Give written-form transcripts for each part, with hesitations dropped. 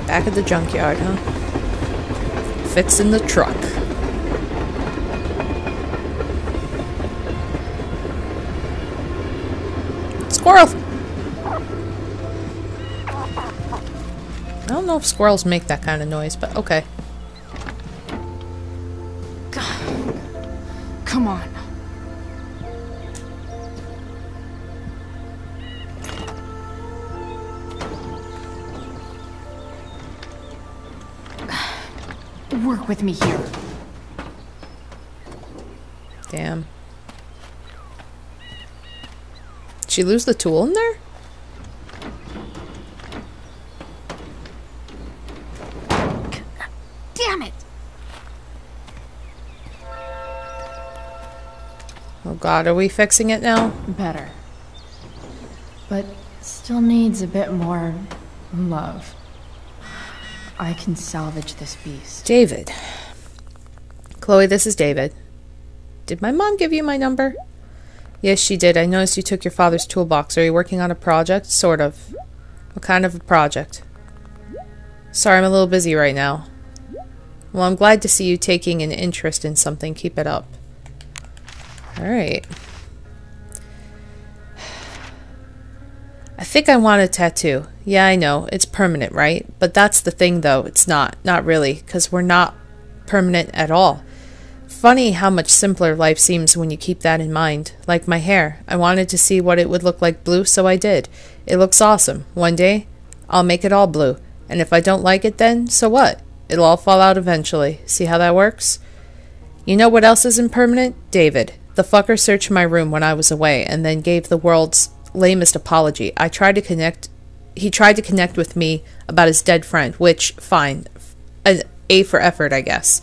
Back at the junkyard, huh? Fixing the truck. Squirrel! I don't know if squirrels make that kind of noise, but okay. God. Come on. Work with me here. Damn. Did she lose the tool in there? Damn it! Oh god, are we fixing it now? Better. But still needs a bit more love. I can salvage this beast. David. Chloe, this is David. Did my mom give you my number? Yes, she did. I noticed you took your father's toolbox. Are you working on a project? Sort of. What kind of a project? Sorry, I'm a little busy right now. Well, I'm glad to see you taking an interest in something. Keep it up. Alright. I think I want a tattoo. Yeah, I know. It's permanent, right? But that's the thing, though. It's not. Not really, because we're not permanent at all. Funny how much simpler life seems when you keep that in mind. Like my hair. I wanted to see what it would look like blue, so I did. It looks awesome. One day, I'll make it all blue. And if I don't like it then, so what? It'll all fall out eventually. See how that works? You know what else isn't permanent? David. The fucker searched my room when I was away, and then gave the world's lamest apology. He tried to connect with me about his dead friend, which, fine. An A for effort, I guess.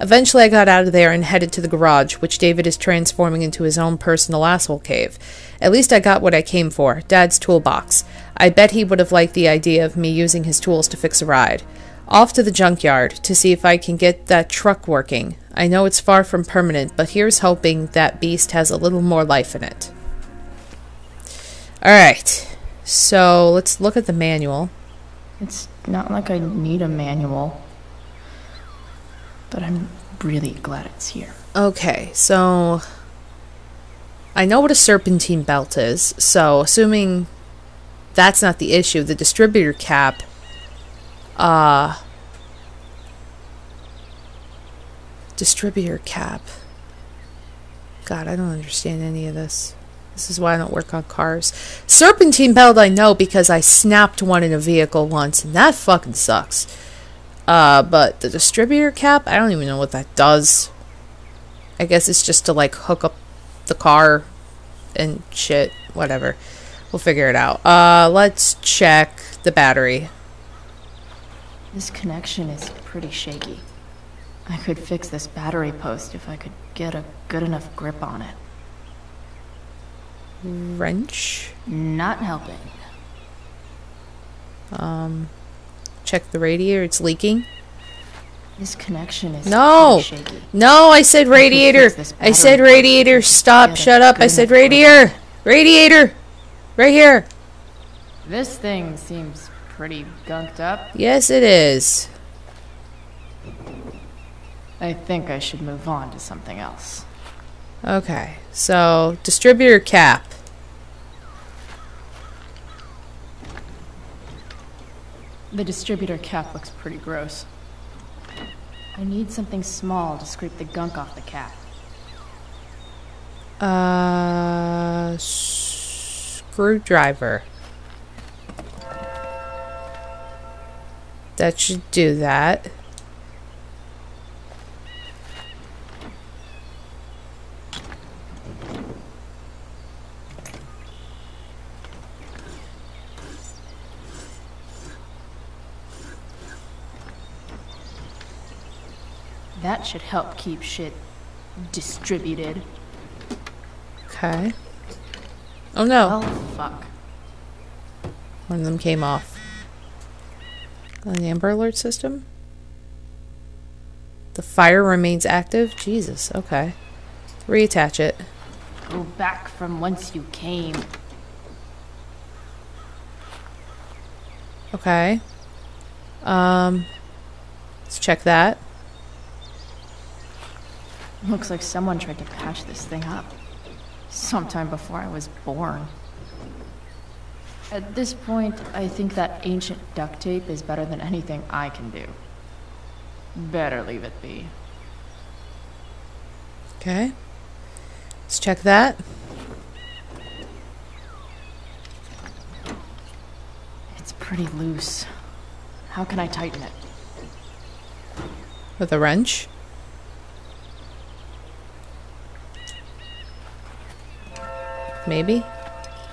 Eventually I got out of there and headed to the garage, which David is transforming into his own personal asshole cave. At least I got what I came for, Dad's toolbox. I bet he would have liked the idea of me using his tools to fix a ride. Off to the junkyard, to see if I can get that truck working. I know it's far from permanent, but here's hoping that beast has a little more life in it. Alright, so let's look at the manual. It's not like I need a manual. But I'm really glad it's here. Okay, so I know what a serpentine belt is, so assuming that's not the issue, the distributor cap, distributor cap. God, I don't understand any of this. This is why I don't work on cars. Serpentine belt I know because I snapped one in a vehicle once, and that fucking sucks. But the distributor cap, I don't even know what that does. I guess it's just to, like, hook up the car and shit. Whatever. We'll figure it out. Let's check the battery. This connection is pretty shaky. I could fix this battery post if I could get a good enough grip on it. Wrench? Not helping. Check the radiator. It's leaking. This connection is no, shaky. No, I said radiator. I said radiator. Stop. Shut up. I said radiator. Radiator. Right here. This thing seems pretty gunked up. Yes, it is. I think I should move on to something else. Okay, so distributor cap. The distributor cap looks pretty gross. I need something small to scrape the gunk off the cap. Screwdriver. That should do that. That should help keep shit distributed. Okay. Oh no. Oh, fuck. One of them came off. An Amber Alert system? The fire remains active? Jesus, okay. Reattach it. Go back from whence you came. Okay. Let's check that. Looks like someone tried to patch this thing up. Sometime before I was born. At this point, I think that ancient duct tape is better than anything I can do. Better leave it be. Okay. Let's check that. It's pretty loose. How can I tighten it? With a wrench. Maybe?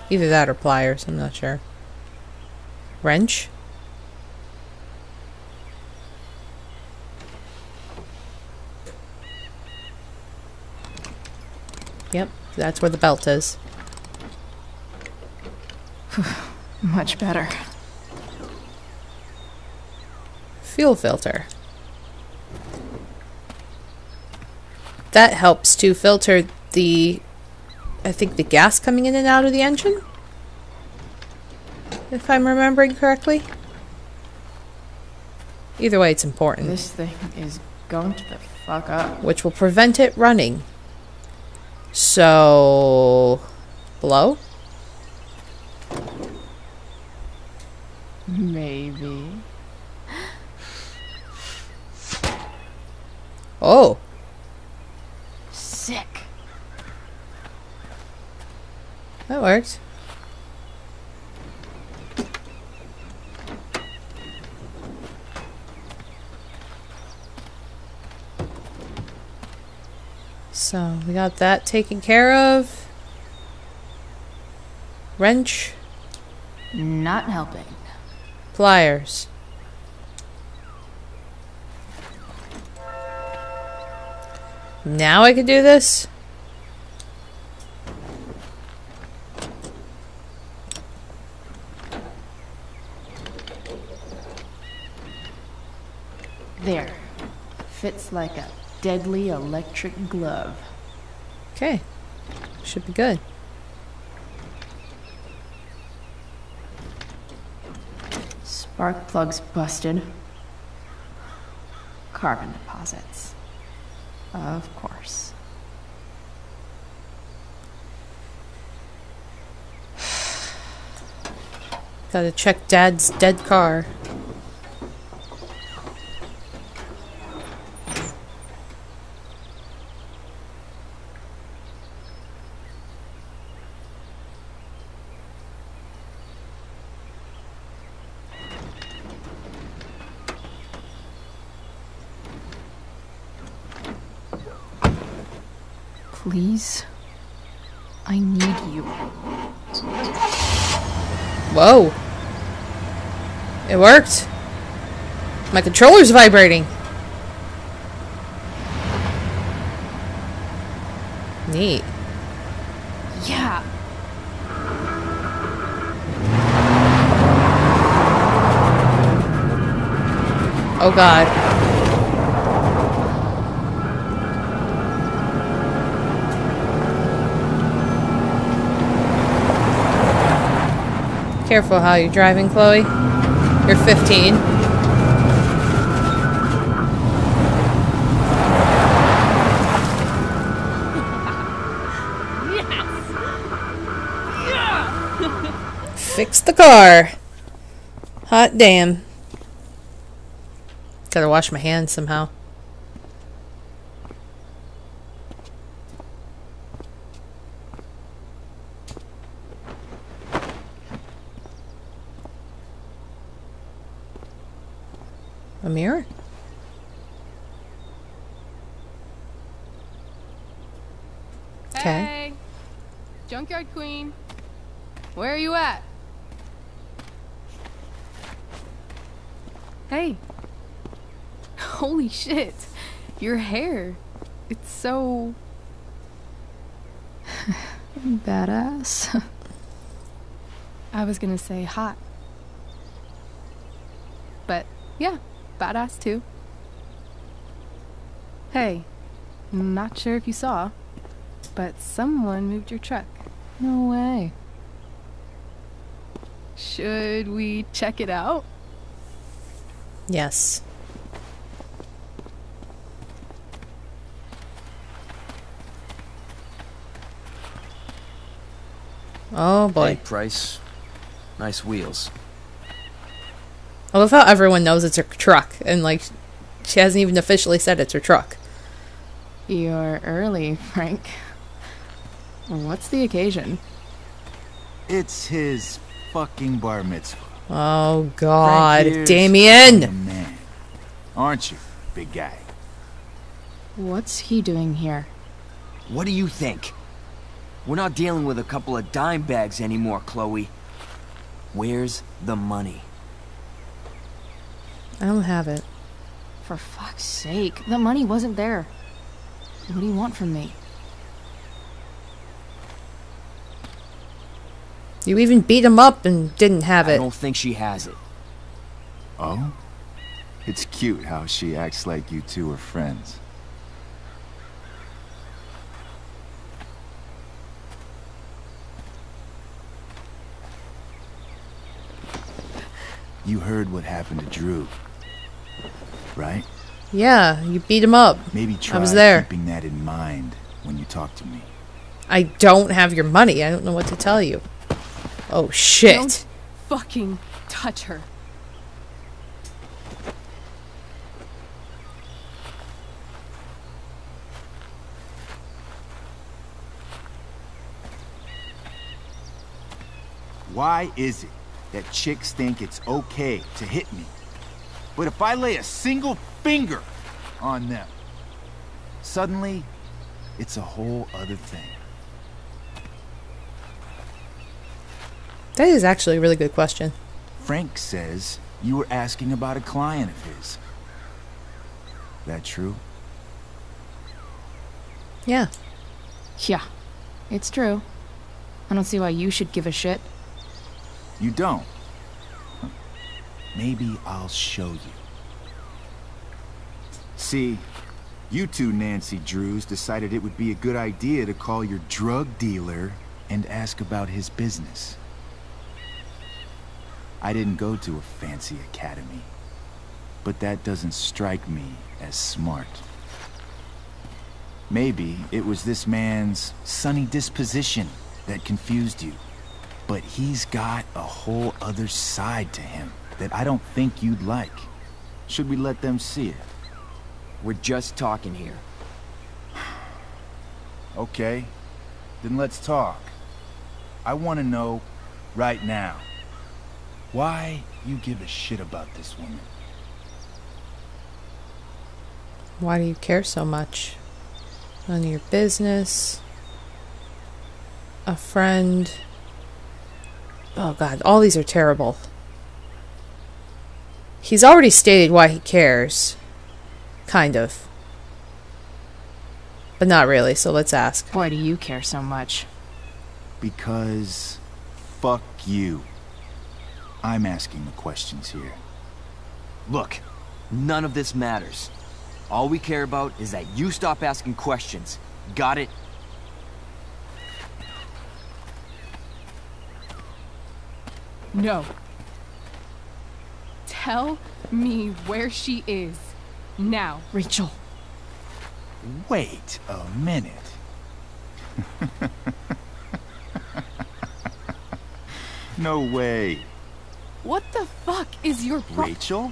Either that or pliers, I'm not sure. Wrench? Yep, that's where the belt is. Much better. Fuel filter. That helps to filter the, I think, the gas coming in and out of the engine? If I'm remembering correctly. Either way, it's important. This thing is going to the fuck up. Which will prevent it running. So... blow? Maybe. Oh. Sick. That worked. So, we got that taken care of. Wrench. Not helping. Pliers. Now I can do this? There. Fits like a deadly electric glove. Okay. Should be good. Spark plugs busted. Carbon deposits. Of course. Gotta check Dad's dead car. Please? I need you. Whoa. It worked. My controller's vibrating. Neat. Yeah. Oh God. Careful how you're driving, Chloe. You're 15. Fix the car. Hot damn. Gotta wash my hands somehow. A mirror? Okay. Hey, Junkyard Queen. Where are you at? Hey. Holy shit. Your hair. It's so... Badass. I was gonna say hot. But, yeah, badass too. Hey, not sure if you saw, but someone moved your truck. No way. Should we check it out? Yes. Oh boy. Hey, Price. Nice wheels. I love how everyone knows it's her truck, and like, she hasn't even officially said it's her truck. You're early, Frank. What's the occasion? It's his fucking bar mitzvah. Oh God, Frank here's Damien! a man, aren't you, big guy? What's he doing here? What do you think? We're not dealing with a couple of dime bags anymore, Chloe. Where's the money? I don't have it. For fuck's sake, the money wasn't there. What do you want from me? You even beat him up and didn't have I it. don't think she has it. Oh? It's cute how she acts like you two are friends. You heard what happened to Drew, right? Yeah, you beat him up. Maybe try I was there. keeping that in mind when you talk to me. I don't have your money. I don't know what to tell you. Oh shit. Don't fucking touch her. Why is it that chicks think it's okay to hit me? But if I lay a single finger on them, suddenly, it's a whole other thing. That is actually a really good question. Frank says you were asking about a client of his. That true? Yeah. Yeah, it's true. I don't see why you should give a shit. You don't? Huh. Maybe I'll show you. See, you two Nancy Drews decided it would be a good idea to call your drug dealer and ask about his business. I didn't go to a fancy academy, but that doesn't strike me as smart. Maybe it was this man's sunny disposition that confused you, but he's got a whole other side to him that I don't think you'd like. Should we let them see it? We're just talking here. Okay, then let's talk. I want to know right now why you give a shit about this woman. Why do you care so much? None of your business. A friend. Oh God, all these are terrible. He's already stated why he cares. Kind of. But not really, so let's ask. Why do you care so much? Because fuck you. I'm asking the questions here. Look, none of this matters. All we care about is that you stop asking questions. Got it? No. Tell me where she is. Now. Rachel. Wait a minute. No way. What the fuck is your Rachel?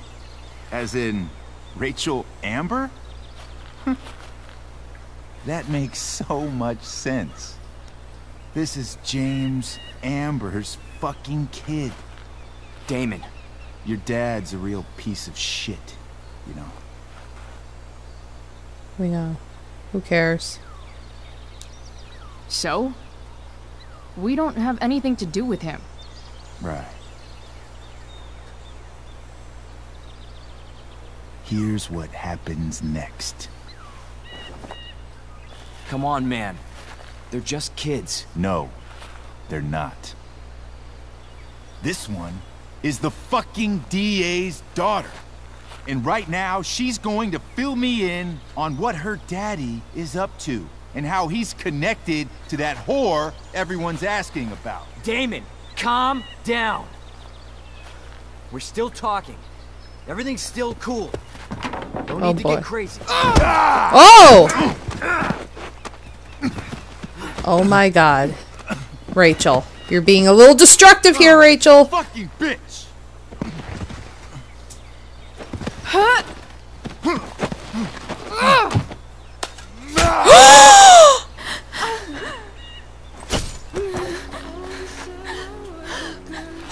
As in, Rachel Amber? That makes so much sense. This is James Amber's fucking kid. Damon. Your dad's a real piece of shit, you know. We know. Who cares? So? We don't have anything to do with him. Right. Here's what happens next. Come on, man. They're just kids. No, they're not. This one is the fucking DA's daughter. And right now, she's going to fill me in on what her daddy is up to and how he's connected to that whore everyone's asking about. Damon, calm down. We're still talking. Everything's still cool. Don't Oh, need to boy. get crazy. Oh! Oh my god. Rachel, you're being a little destructive here, Rachel. Fucking bitch!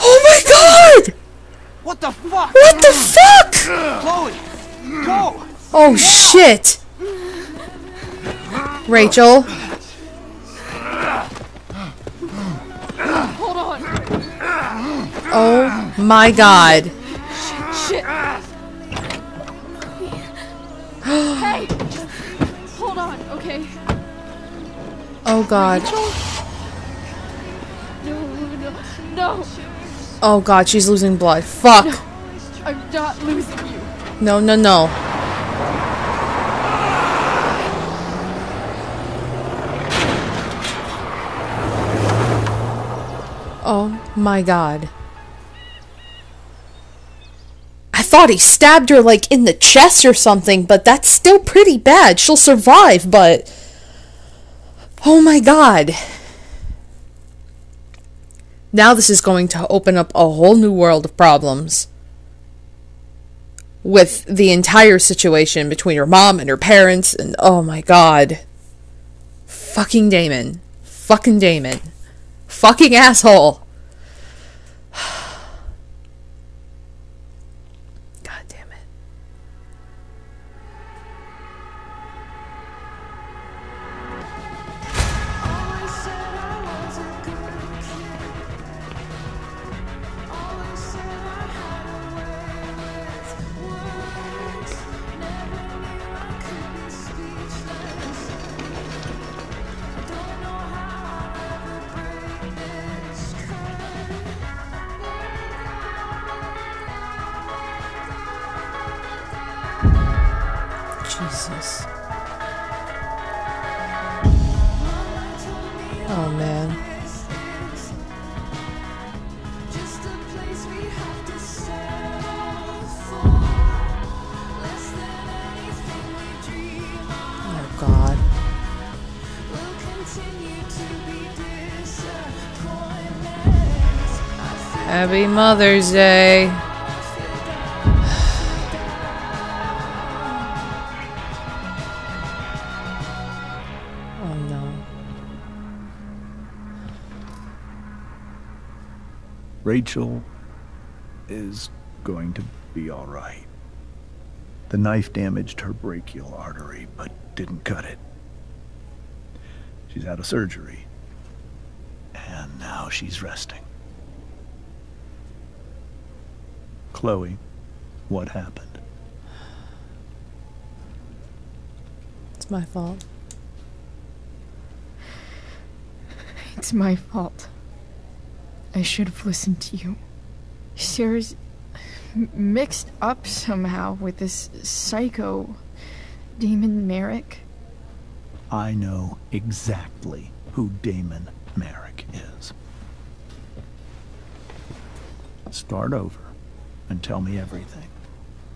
Oh my god! What the fuck? What the fuck? Chloe, go! Oh shit! Rachel. Hold on. Oh my god. Shit. Hey! Hold on, okay? Oh god. No. Oh god, she's losing blood. Fuck. I'm not losing you. No, no, no. Oh my god. I thought he stabbed her like in the chest or something, but that's still pretty bad. She'll survive, but... Oh my god. Now this is going to open up a whole new world of problems. With the entire situation between her mom and her parents, and oh my god. Fucking Damon. Fucking Damon. Fucking asshole. God damn it. Jesus. Oh man. Oh god. Happy Mother's Day. Oh no. Rachel is going to be all right. The knife damaged her brachial artery, but didn't cut it. She's out of surgery, and now she's resting. Chloe, what happened? It's my fault. It's my fault. I should have listened to you. Sarah's mixed up somehow with this psycho Damon Merrick. I know exactly who Damon Merrick is. Start over and tell me everything.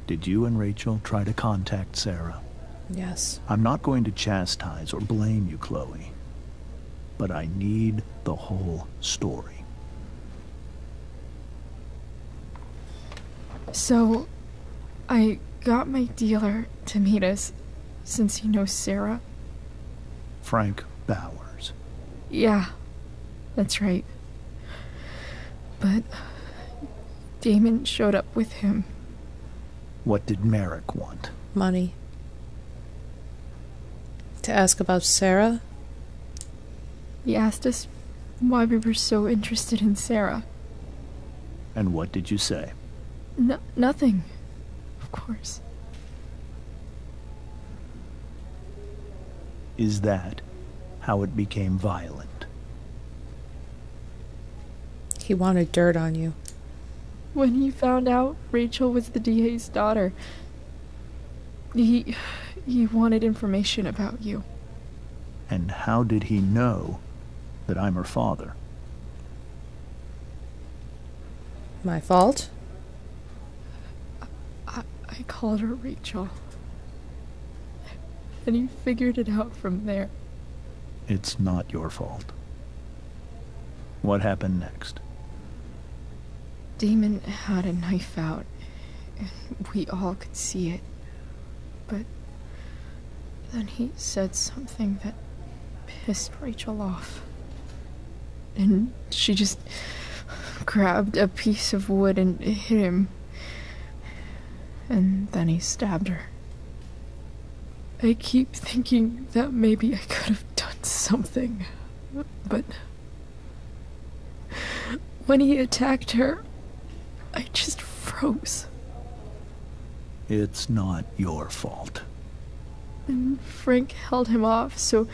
Did you and Rachel try to contact Sarah? Yes. I'm not going to chastise or blame you, Chloe, but I need the whole story. So, I got my dealer to meet us, since he knows Sarah. Frank Bowers. Yeah, that's right. But Damon showed up with him. What did Merrick want? Money. To ask about Sarah? He asked us why we were so interested in Sarah. And what did you say? Nothing, of course. Is that how it became violent? He wanted dirt on you. When he found out Rachel was the DA's daughter, he wanted information about you. And how did he know that I'm her father? My fault? I called her Rachel. And he figured it out from there. It's not your fault. What happened next? Damon had a knife out, and we all could see it. But then he said something that pissed Rachel off. And she just grabbed a piece of wood and hit him. And then he stabbed her. I keep thinking that maybe I could have done something, but when he attacked her, I just froze. It's not your fault. And Frank held him off so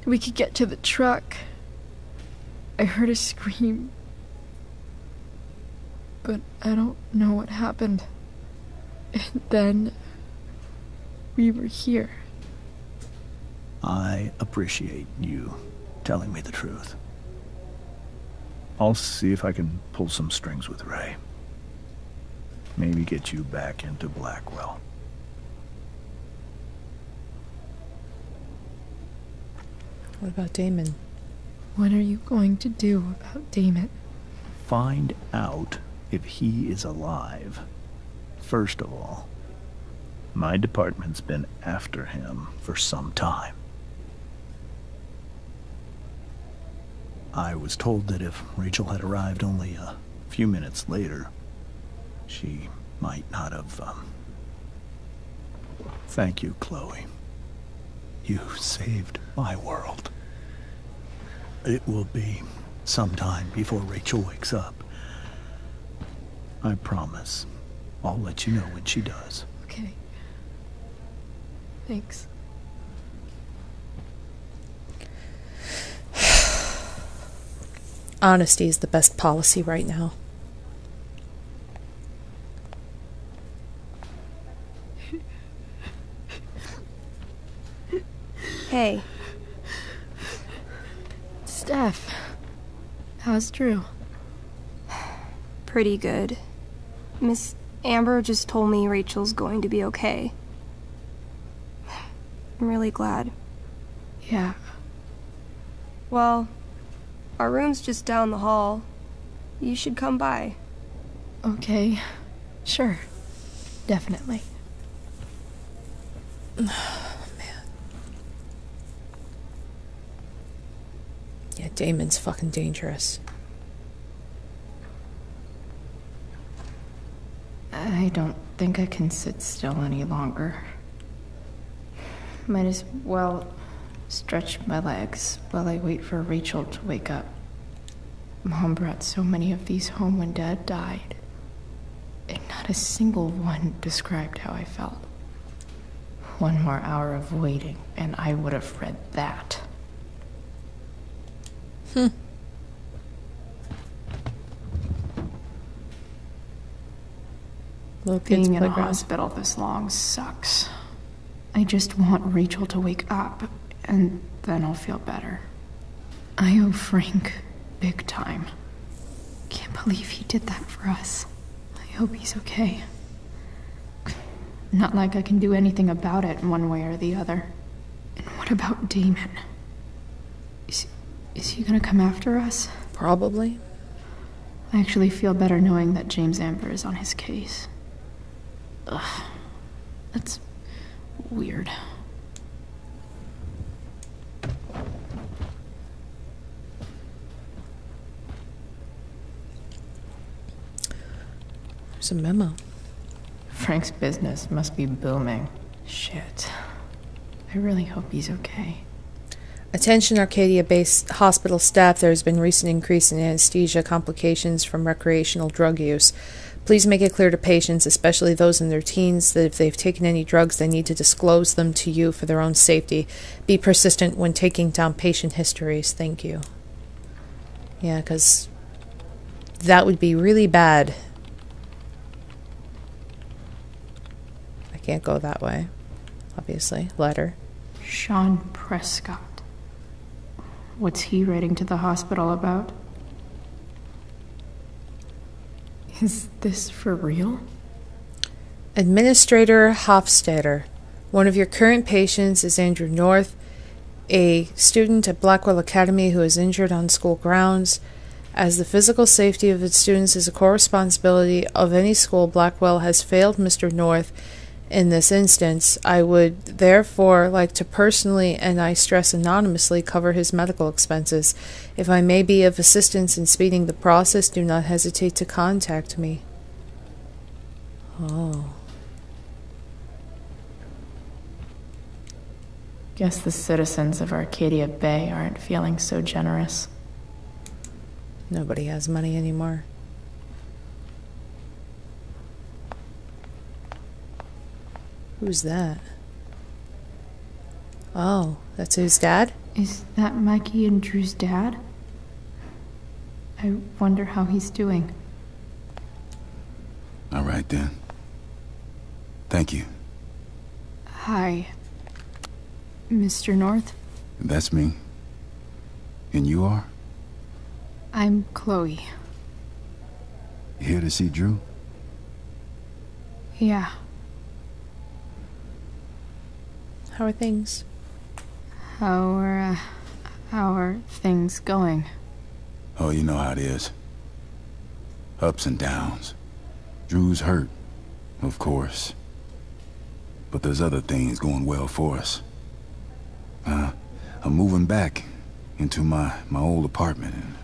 we could get to the truck. I heard a scream, but I don't know what happened. And then we were here. I appreciate you telling me the truth. I'll see if I can pull some strings with Ray. Maybe get you back into Blackwell. What about Damon? What are you going to do about Damon? Find out if he is alive. First of all, my department's been after him for some time. I was told that if Rachel had arrived only a few minutes later, she might not have, Thank you, Chloe. You saved my world. It will be some time before Rachel wakes up. I promise. I'll let you know when she does. Okay. Thanks. Honesty is the best policy right now. Hey. Steph, how's Drew? Pretty good. Miss Amber just told me Rachel's going to be okay. I'm really glad. Yeah. Well, our room's just down the hall. You should come by. Okay. Sure. Definitely. Yeah, Damon's fucking dangerous. I don't think I can sit still any longer. Might as well stretch my legs while I wait for Rachel to wake up. Mom brought so many of these home when Dad died, and not a single one described how I felt. One more hour of waiting, and I would have read that. Being in a hospital this long sucks. I just want Rachel to wake up, and then I'll feel better. I owe Frank big time. Can't believe he did that for us. I hope he's okay. Not like I can do anything about it one way or the other. And what about Damon? Is he gonna come after us? Probably. I actually feel better knowing that James Amber is on his case. Ugh. That's weird. There's a memo. Frank's business must be booming. Shit. I really hope he's okay. Attention Arcadia-based hospital staff, there has been recent increase in anesthesia complications from recreational drug use. Please make it clear to patients, especially those in their teens, that if they've taken any drugs, they need to disclose them to you for their own safety. Be persistent when taking down patient histories. Thank you. Yeah, because that would be really bad. I can't go that way, obviously. Letter. Sean Prescott. What's he writing to the hospital about? Is this for real? Administrator Hofstadter, one of your current patients is Andrew North, a student at Blackwell Academy who is injured on school grounds. As the physical safety of its students is a core responsibility of any school, Blackwell has failed Mr. North in this instance. I would therefore like to personally, and I stress anonymously, cover his medical expenses. If I may be of assistance in speeding the process, do not hesitate to contact me. Oh. Guess the citizens of Arcadia Bay aren't feeling so generous. Nobody has money anymore. Who's that? Oh, that's his dad? Is that Mikey and Drew's dad? I wonder how he's doing. All right, then. Thank you. Hi, Mr. North. That's me. And you are? I'm Chloe. Here to see Drew? Yeah. How are things? How are things going? Oh, you know how it is. Ups and downs. Drew's hurt, of course. But there's other things going well for us. I'm moving back into my old apartment in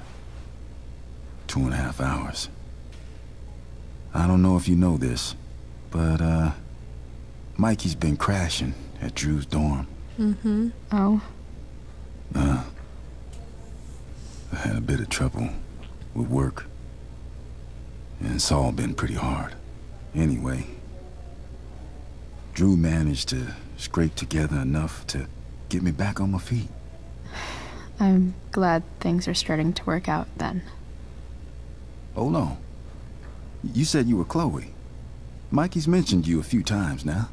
2.5 hours. I don't know if you know this, but Mikey's been crashing at Drew's dorm. Mm-hmm. Oh? I had a bit of trouble with work. And it's all been pretty hard. Anyway, Drew managed to scrape together enough to get me back on my feet. I'm glad things are starting to work out then. Hold on. You said you were Chloe. Mikey's mentioned you a few times now.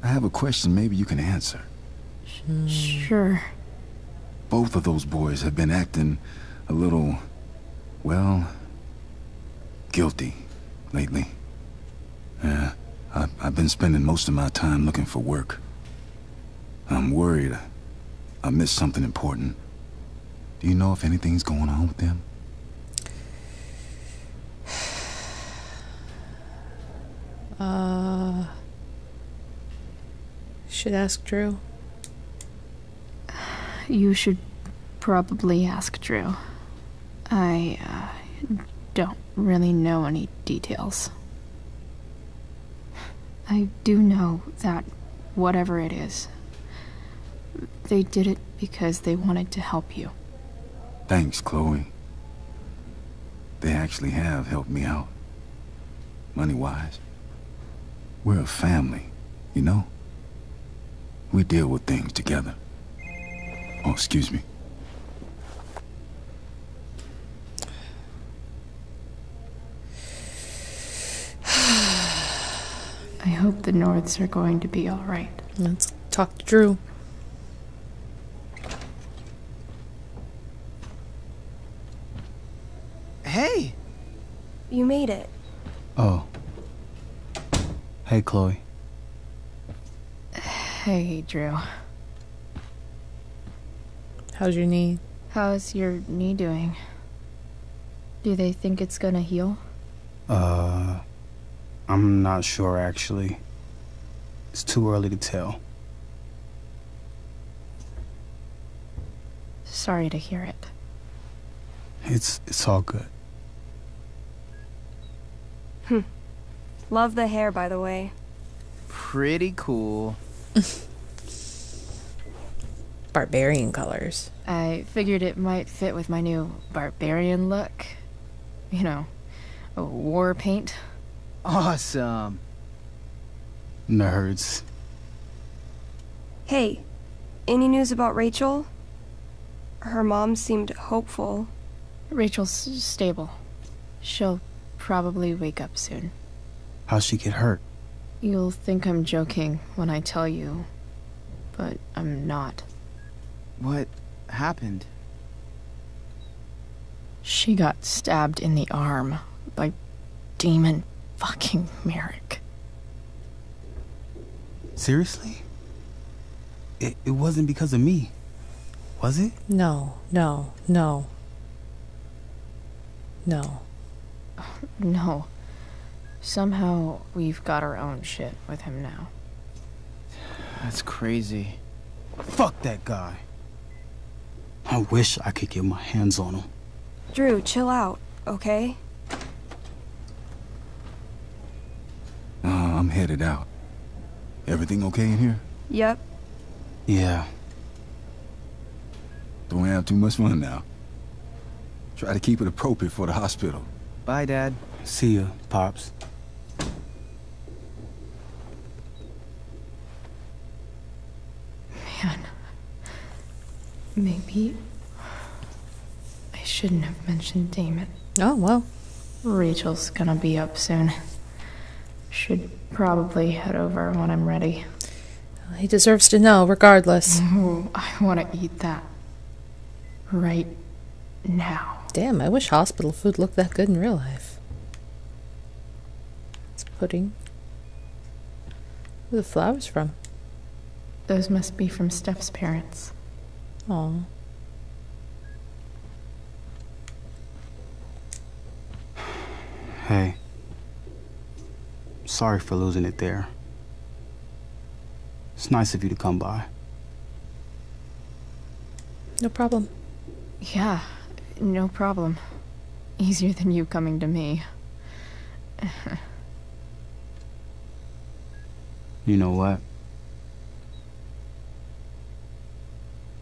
I have a question maybe you can answer. Sure. Both of those boys have been acting a little, well, guilty lately. I've been spending most of my time looking for work. I'm worried I missed something important. Do you know if anything's going on with them? Should ask Drew. You should probably ask Drew. I don't really know any details. I do know that whatever it is, they did it because they wanted to help you. Thanks, Chloe. They actually have helped me out. Money-wise. We're a family, you know? We deal with things together. Oh, excuse me. I hope the Norths are going to be all right. Let's talk to Drew. Hey! You made it. Oh. Hey, Chloe. Hey, Drew. How's your knee? How's your knee doing? Do they think it's gonna heal? I'm not sure, actually. It's too early to tell. Sorry to hear it. It's all good. Love the hair, by the way. Pretty cool. Barbarian colors. I figured it might fit with my new barbarian look. You know, a war paint. Awesome. Nerds. Hey, any news about Rachel? Her mom seemed hopeful. Rachel's stable. She'll probably wake up soon. How'd she get hurt? You'll think I'm joking when I tell you, but I'm not. What happened? She got stabbed in the arm by Demon fucking Merrick. Seriously? It wasn't because of me, was it? No, no, no. No. No. Somehow we've got our own shit with him now. That's crazy. Fuck that guy. I wish I could get my hands on him. Drew, chill out, okay? I'm headed out. Everything okay in here? Yep. Yeah. Don't have too much fun now. Try to keep it appropriate for the hospital. Bye, Dad. See ya, Pops. Man. Maybe I shouldn't have mentioned Damon. Oh, well. Rachel's gonna be up soon. Should probably head over when I'm ready. He deserves to know, regardless. Ooh, I want to eat that. Right now. Damn, I wish hospital food looked that good in real life. It's pudding. Where are the flowers from? Those must be from Steph's parents. Aw. Hey. Sorry for losing it there. It's nice of you to come by. No problem. Yeah, no problem. Easier than you coming to me. You know what?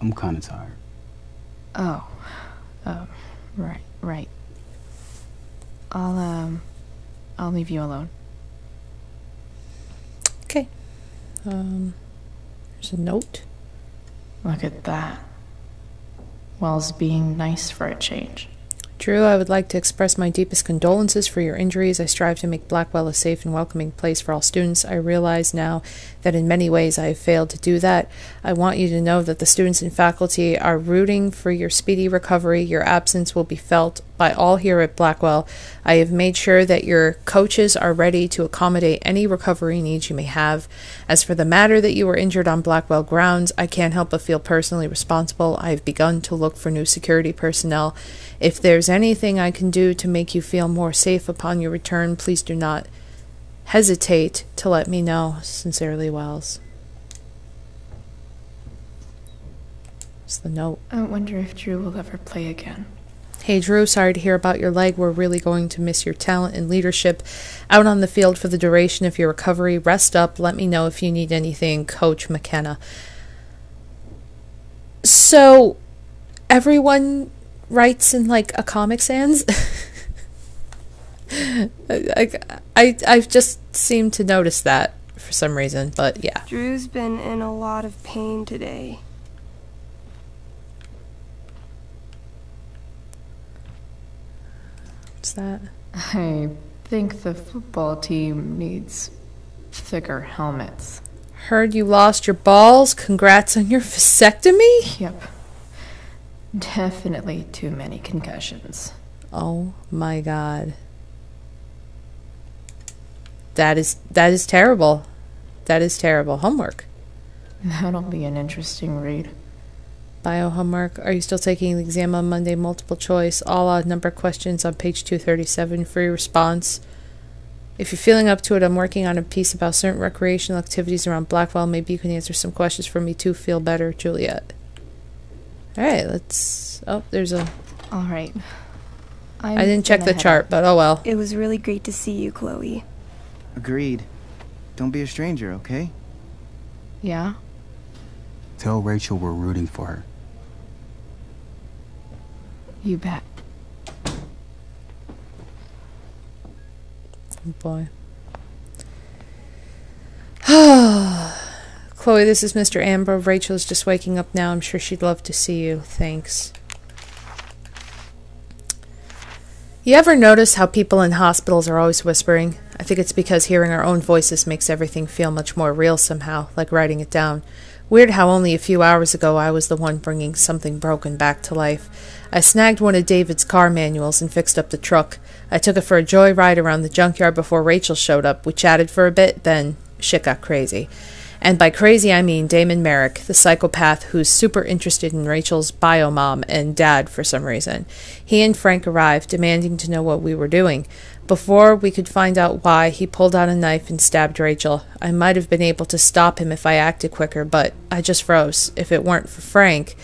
I'm kind of tired. Oh. Right. I'll leave you alone. Okay. There's a note. Look at that. Wells being nice for a change. Drew, I would like to express my deepest condolences for your injuries. I strive to make Blackwell a safe and welcoming place for all students. I realize now that in many ways I have failed to do that. I want you to know that the students and faculty are rooting for your speedy recovery. Your absence will be felt by all here at Blackwell. I have made sure that your coaches are ready to accommodate any recovery needs you may have. As for the matter that you were injured on Blackwell grounds, I can't help but feel personally responsible. I have begun to look for new security personnel. If there's anything I can do to make you feel more safe upon your return, please do not hesitate to let me know. Sincerely, Wells. What's the note? I wonder if Drew will ever play again. Hey Drew, sorry to hear about your leg. We're really going to miss your talent and leadership out on the field for the duration of your recovery. Rest up. Let me know if you need anything. Coach McKenna. So, everyone writes in like a Comic Sans? I've just seemed to notice that for some reason, but yeah. Drew's been in a lot of pain today. What's that? I think the football team needs thicker helmets. Heard you lost your balls. Congrats on your vasectomy? Yep. Definitely too many concussions. Oh my god. That is terrible. That is terrible. Homework. That'll be an interesting read. Bio homework. Are you still taking the exam on Monday? Multiple choice. All odd number questions on page 237. Free response. If you're feeling up to it, I'm working on a piece about certain recreational activities around Blackwell. Maybe you can answer some questions for me too. Feel better, Juliet. Alright, let's... Oh, there's a... Alright. I didn't check the chart, but oh well. It was really great to see you, Chloe. Agreed. Don't be a stranger, okay? Yeah? Tell Rachel we're rooting for her. You bet. Oh boy. Chloe, this is Mr. Amber. Rachel's just waking up now. I'm sure she'd love to see you. Thanks. You ever notice how people in hospitals are always whispering? I think it's because hearing our own voices makes everything feel much more real somehow, like writing it down. Weird how only a few hours ago I was the one bringing something broken back to life. I snagged one of David's car manuals and fixed up the truck. I took it for a joyride around the junkyard before Rachel showed up. We chatted for a bit, then shit got crazy. And by crazy, I mean Damon Merrick, the psychopath who's super interested in Rachel's bio mom and dad for some reason. He and Frank arrived, demanding to know what we were doing. Before we could find out why, he pulled out a knife and stabbed Rachel. I might have been able to stop him if I acted quicker, but I just froze. If it weren't for Frank...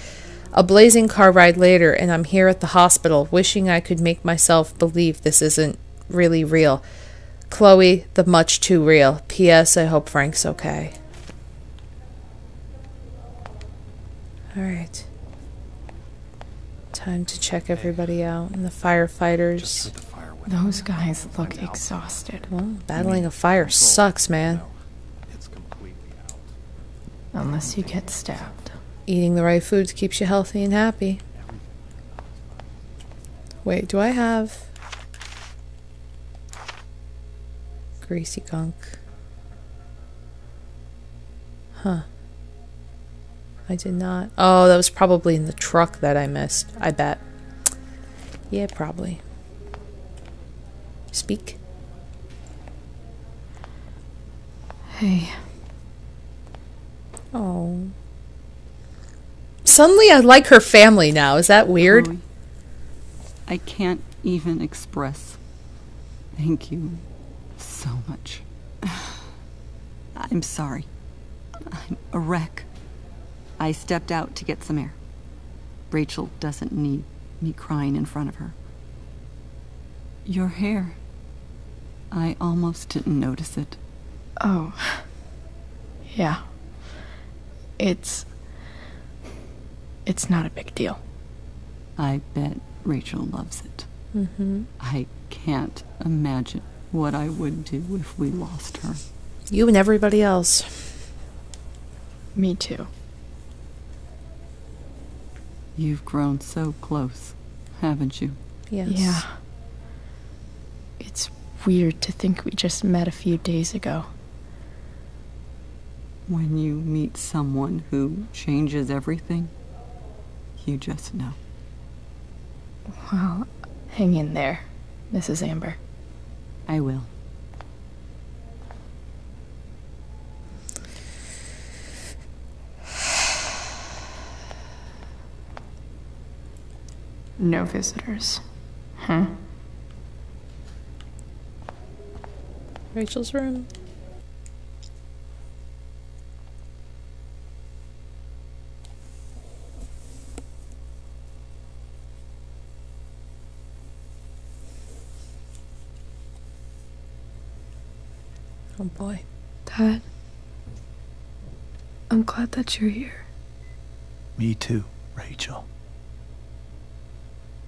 A blazing car ride later, and I'm here at the hospital, wishing I could make myself believe this isn't really real. Chloe, the much too real. P.S. I hope Frank's okay. Alright. Time to check everybody out. And the firefighters. Those guys look exhausted. Well, battling a fire sucks, man. Unless you get stabbed. Eating the right foods keeps you healthy and happy. Wait, do I have... Greasy gunk? Huh. I did not. Oh, that was probably in the truck that I missed. I bet. Yeah, probably. Speak. Hey. Oh. Suddenly I like her family now. Is that weird? Chloe, I can't even express thank you so much. I'm sorry. I'm a wreck. I stepped out to get some air. Rachel doesn't need me crying in front of her. Your hair. I almost didn't notice it. Oh. Yeah. It's not a big deal. I bet Rachel loves it. I can't imagine what I would do if we lost her. You and everybody else. Me too. You've grown so close, haven't you? Yes. Yeah. It's weird to think we just met a few days ago. When you meet someone who changes everything, you just know. Well, hang in there, Mrs. Amber. I will. No visitors. Huh? Rachel's room. Oh boy. Dad, I'm glad that you're here. Me too, Rachel.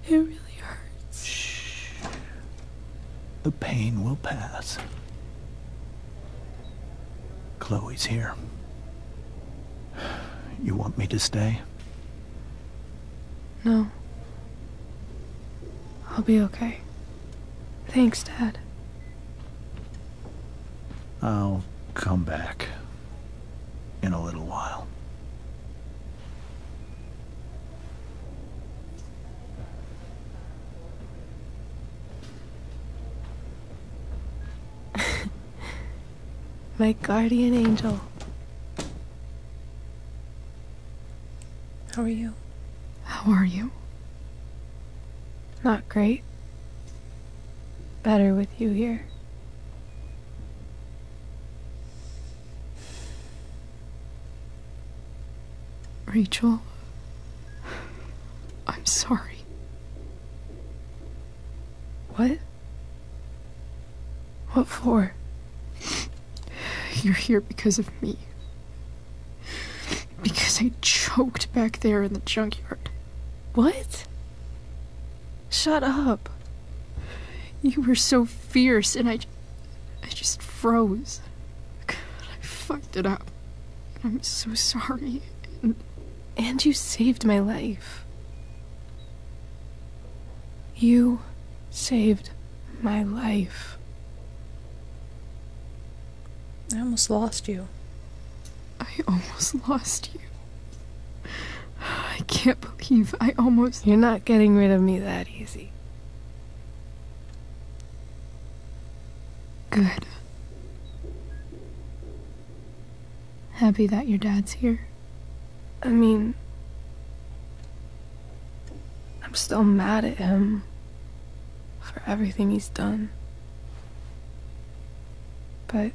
It really hurts. Shh. The pain will pass. Chloe's here. You want me to stay? No. I'll be okay. Thanks, Dad. I'll come back in a little while. My guardian angel. How are you? How are you? Not great. Better with you here. Rachel, I'm sorry. What? What for? You're here because of me. Because I choked back there in the junkyard. What? Shut up. You were so fierce and I just froze. I fucked it up. I'm so sorry. And you saved my life. You saved my life. I almost lost you. I almost lost you. I can't believe I almost... You're not getting rid of me that easy. Good. Happy that your dad's here? I mean, I'm still mad at him for everything he's done. But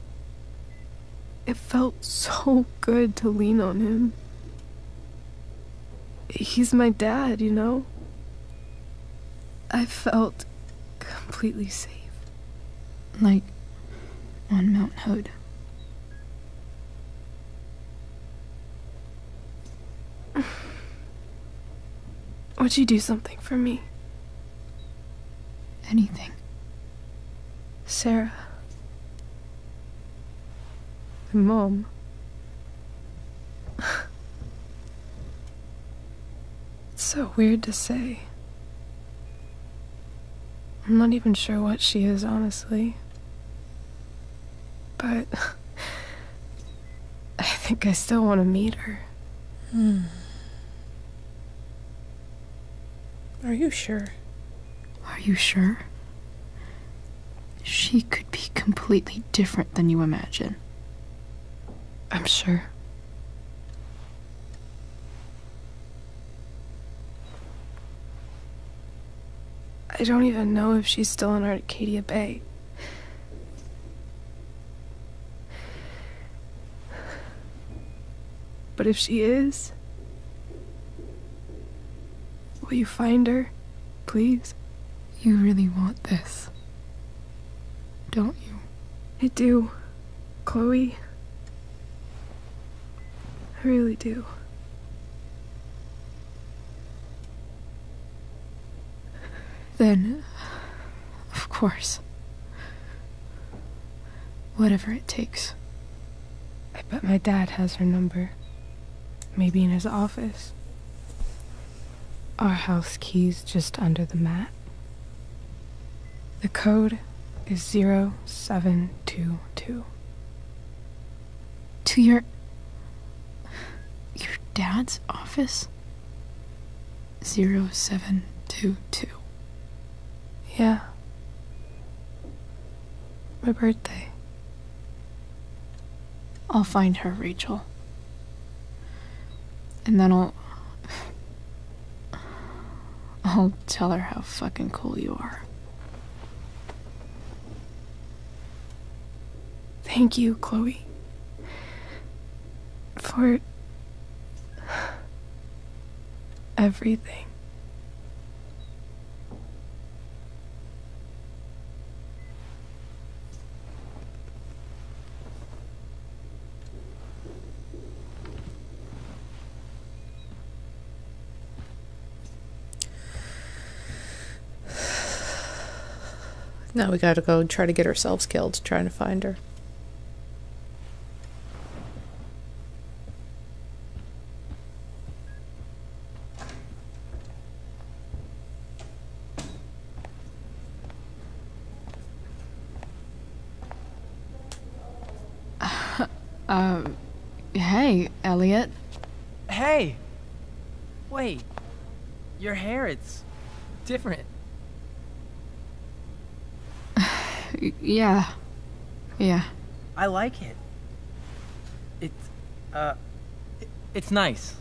it felt so good to lean on him. He's my dad, you know? I felt completely safe. Like on Mount Hood. Would you do something for me? Anything. Sarah. My mom. It's so weird to say. I'm not even sure what she is, honestly. But I think I still want to meet her. Are you sure? Are you sure? She could be completely different than you imagine. I'm sure. I don't even know if she's still in Arcadia Bay. But if she is, will you find her, please? You really want this, don't you? I do, Chloe. I really do. Then, of course. Whatever it takes. I bet my dad has her number. Maybe in his office. Our house key's just under the mat. The code is 0722. To your dad's office? 0722. Yeah. My birthday. I'll find her, Rachel. And then I'll tell her how fucking cool you are. Thank you, Chloe. For everything. Now we gotta go and try to get ourselves killed trying to find her. Hey, Elliot. Hey! Wait. Your hair, it's different. Yeah. I like it. It's nice.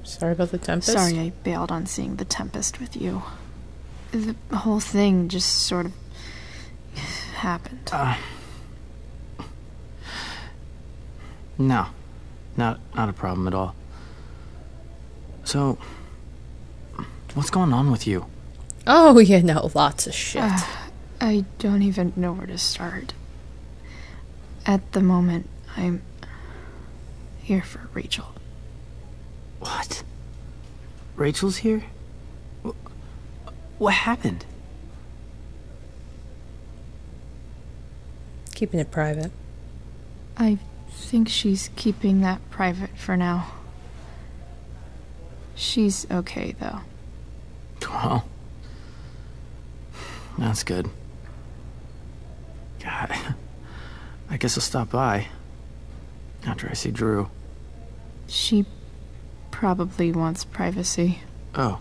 Sorry about the Tempest. Sorry I bailed on seeing the Tempest with you. The whole thing just sort of happened. No. Not a problem at all. So, what's going on with you? Oh, you know, lots of shit. I don't even know where to start. At the moment, I'm here for Rachel. What? Rachel's here? What happened? Keeping it private. I think she's keeping that private for now. She's okay, though. Well, that's good. God, I guess I'll stop by after I see Drew. She probably wants privacy. Oh.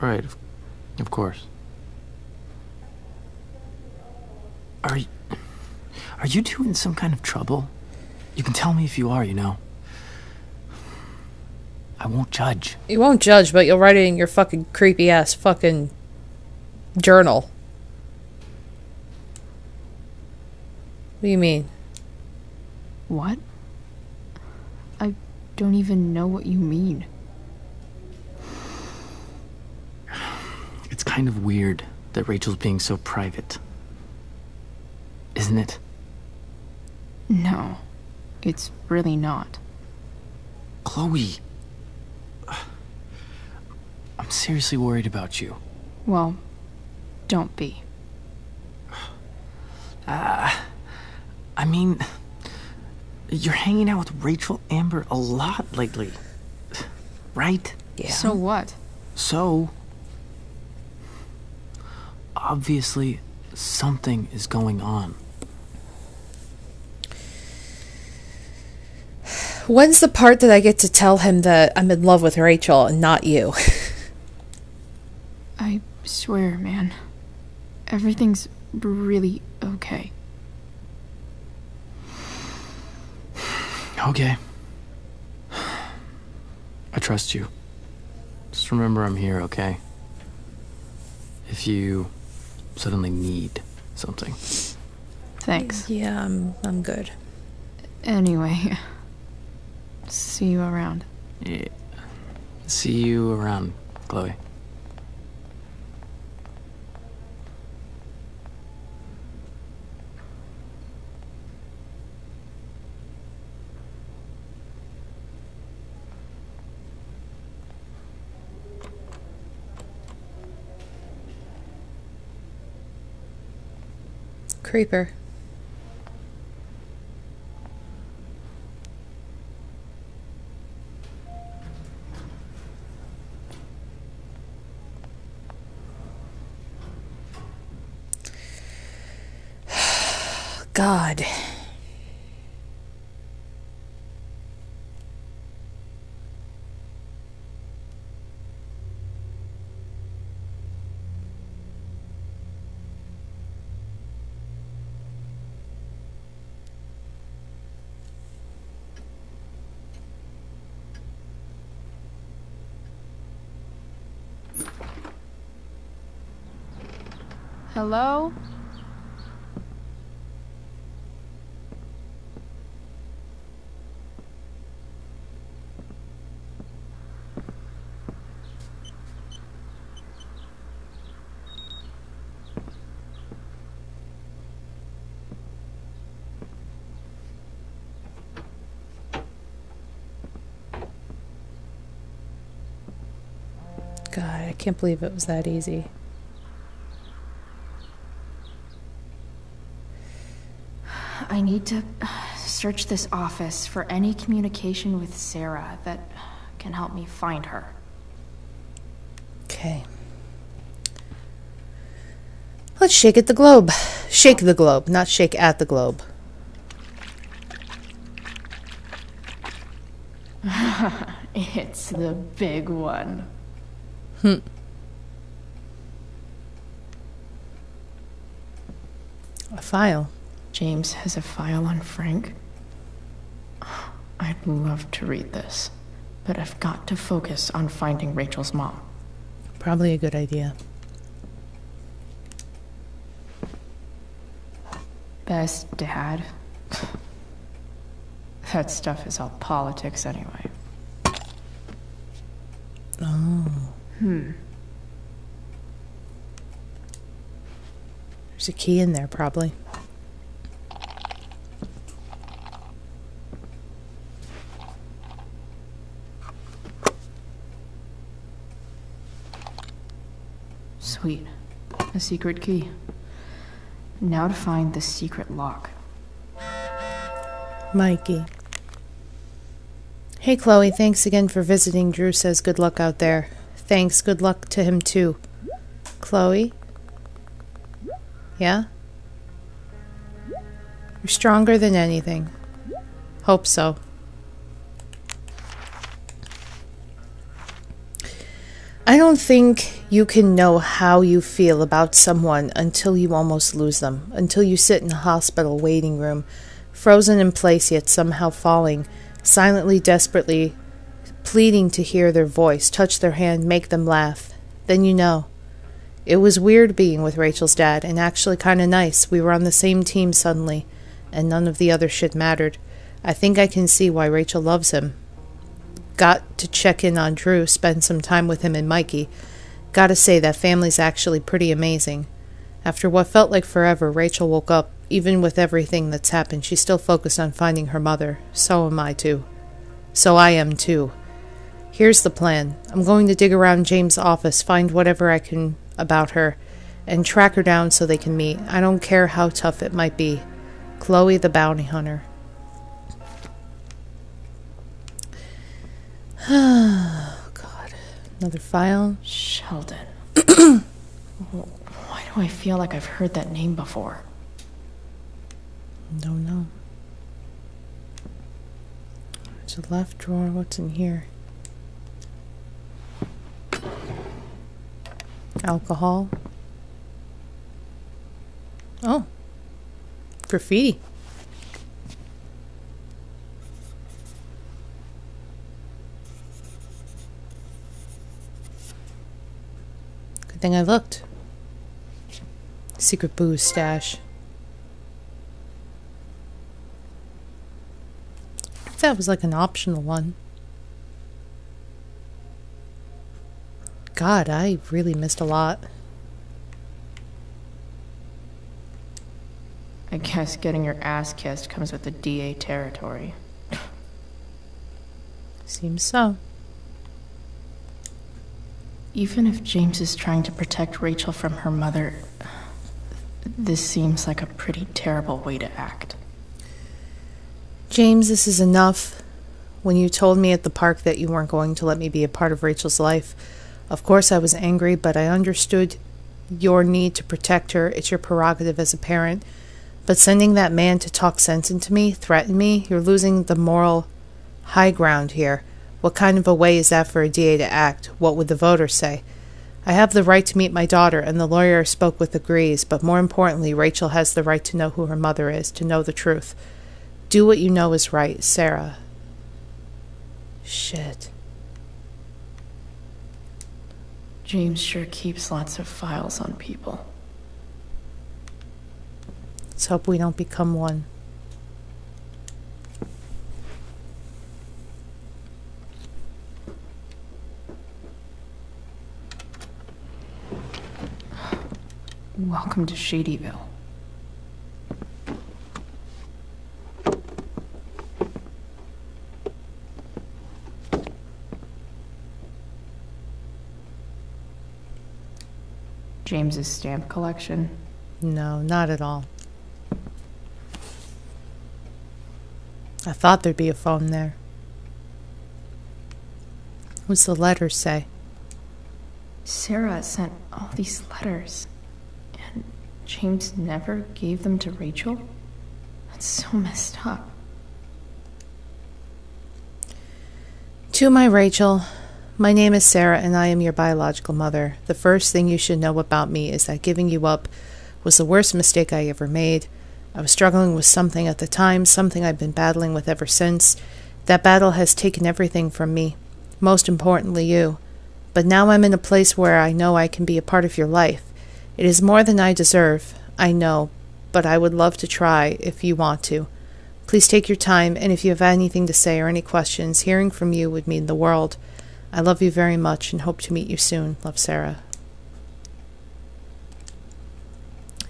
Right, of course. Are you two in some kind of trouble? You can tell me if you are, you know. I won't judge. You won't judge, but you'll write it in your fucking creepy ass fucking journal. What do you mean? What? I don't even know what you mean. It's kind of weird that Rachel's being so private. Isn't it? No, it's really not. Chloe. I'm seriously worried about you. Well, don't be. I mean, you're hanging out with Rachel Amber a lot lately, right? Yeah. So what? So, obviously, something is going on. When's the part that I get to tell him that I'm in love with Rachel and not you? I swear, man. Everything's really okay. Okay. I trust you. Just remember I'm here, okay? If you suddenly need something. Thanks. Yeah, I'm good. Anyway, see you around. Yeah. See you around, Chloe. Creeper. God. Hello? God, I can't believe it was that easy. I need to search this office for any communication with Sarah that can help me find her. Okay. Let's shake at the globe. Shake the globe, not shake at the globe. It's the big one. A file. James has a file on Frank. I'd love to read this, but I've got to focus on finding Rachel's mom. Probably a good idea. Best dad. That stuff is all politics anyway. Oh. There's a key in there, probably. Sweet. A secret key. Now to find the secret lock. Mikey. Hey, Chloe, thanks again for visiting. Drew says good luck out there. Thanks, good luck to him too. Chloe? Yeah? You're stronger than anything. Hope so. I don't think you can know how you feel about someone until you almost lose them, until you sit in a hospital waiting room, frozen in place yet somehow falling, silently, desperately pleading to hear their voice, touch their hand, make them laugh. Then you know. It was weird being with Rachel's dad, and actually kind of nice. We were on the same team suddenly, and none of the other shit mattered. I think I can see why Rachel loves him. Got to check in on Drew, spend some time with him and Mikey. Gotta say, that family's actually pretty amazing. After what felt like forever, Rachel woke up. Even with everything that's happened, she's still focused on finding her mother. So am I, too. So I am, too. Here's the plan. I'm going to dig around James' office, find whatever I can about her, and track her down so they can meet. I don't care how tough it might be. Chloe the bounty hunter. Oh, God. Another file. Sheldon. Why do I feel like I've heard that name before? Don't know. There's a left drawer. What's in here? Alcohol. Oh. Graffiti. Good thing I looked. Secret booze stash. I think that was like an optional one. God, I really missed a lot. I guess getting your ass kissed comes with the DA territory. Seems so. Even if James is trying to protect Rachel from her mother, this seems like a pretty terrible way to act. James, this is enough. When you told me at the park that you weren't going to let me be a part of Rachel's life, of course I was angry, but I understood your need to protect her. It's your prerogative as a parent. But sending that man to talk sense into me, threaten me, you're losing the moral high ground here. What kind of a way is that for a DA to act? What would the voters say? I have the right to meet my daughter, and the lawyer I spoke with agrees, but more importantly, Rachel has the right to know who her mother is, to know the truth. Do what you know is right, Sarah. Shit. James sure keeps lots of files on people. Let's hope we don't become one. Welcome to Shadyville. James's stamp collection? No, not at all. I thought there'd be a phone there. What's the letter say? Sarah sent all these letters, and James never gave them to Rachel? That's so messed up. To my Rachel, my name is Sarah and I am your biological mother. The first thing you should know about me is that giving you up was the worst mistake I ever made. I was struggling with something at the time, something I've been battling with ever since. That battle has taken everything from me, most importantly you. But now I'm in a place where I know I can be a part of your life. It is more than I deserve, I know, but I would love to try if you want to. Please take your time, and if you have anything to say or any questions, hearing from you would mean the world. I love you very much and hope to meet you soon. Love, Sarah.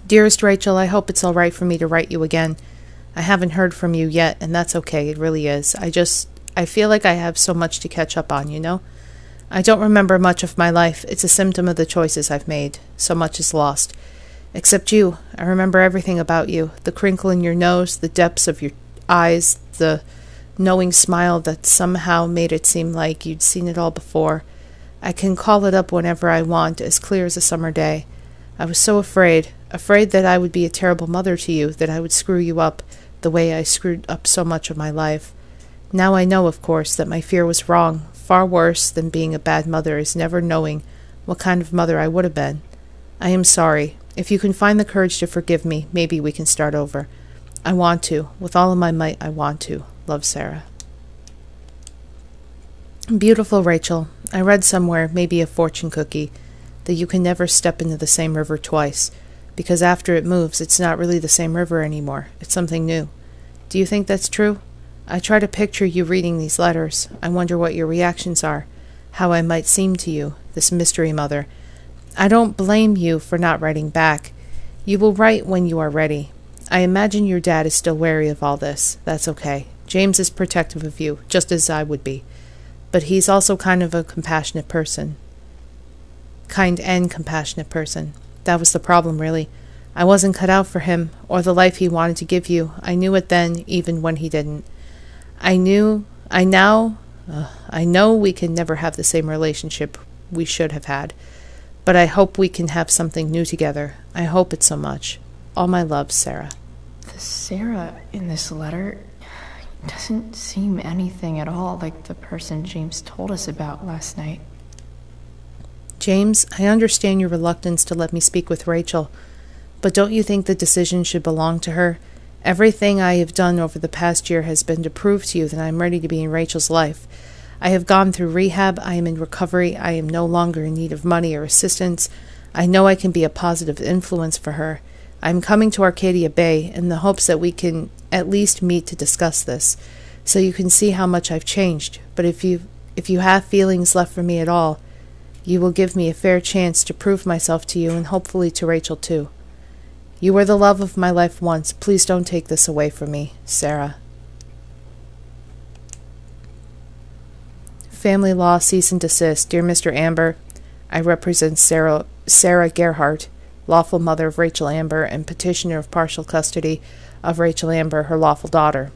Dearest Rachel, I hope it's all right for me to write you again. I haven't heard from you yet, and that's okay. It really is. I feel like I have so much to catch up on, you know? I don't remember much of my life. It's a symptom of the choices I've made. So much is lost. Except you. I remember everything about you. The crinkle in your nose, the depths of your eyes, the knowing smile that somehow made it seem like you'd seen it all before. I can call it up whenever I want, as clear as a summer day. I was so afraid that I would be a terrible mother to you, that I would screw you up the way I screwed up so much of my life. Now I know, of course, that my fear was wrong. Far worse than being a bad mother is never knowing what kind of mother I would have been. I am sorry. If you can find the courage to forgive me, maybe we can start over. I want to. With all of my might, I want to. Love, Sarah. Beautiful Rachel. I read somewhere, maybe a fortune cookie, that you can never step into the same river twice, because after it moves, it's not really the same river anymore. It's something new. Do you think that's true? I try to picture you reading these letters. I wonder what your reactions are, how I might seem to you, this mystery mother. I don't blame you for not writing back. You will write when you are ready. I imagine your dad is still wary of all this. That's okay. James is protective of you, just as I would be. But he's also kind of a compassionate person. Kind and compassionate person. That was the problem, really. I wasn't cut out for him, or the life he wanted to give you. I knew it then, even when he didn't. I know we can never have the same relationship we should have had, but I hope we can have something new together. I hope it so much. All my love, Sarah. The Sarah in this letter doesn't seem anything at all like the person James told us about last night. James, I understand your reluctance to let me speak with Rachel, but don't you think the decision should belong to her? Everything I have done over the past year has been to prove to you that I am ready to be in Rachel's life. I have gone through rehab. I am in recovery. I am no longer in need of money or assistance. I know I can be a positive influence for her. I am coming to Arcadia Bay in the hopes that we can at least meet to discuss this, so you can see how much I've changed. But if you have feelings left for me at all, you will give me a fair chance to prove myself to you and hopefully to Rachel too. You were the love of my life once. Please don't take this away from me, Sarah. Family law cease and desist. Dear Mr. Amber, I represent Sarah Gerhardt, lawful mother of Rachel Amber and petitioner of partial custody of Rachel Amber, her lawful daughter.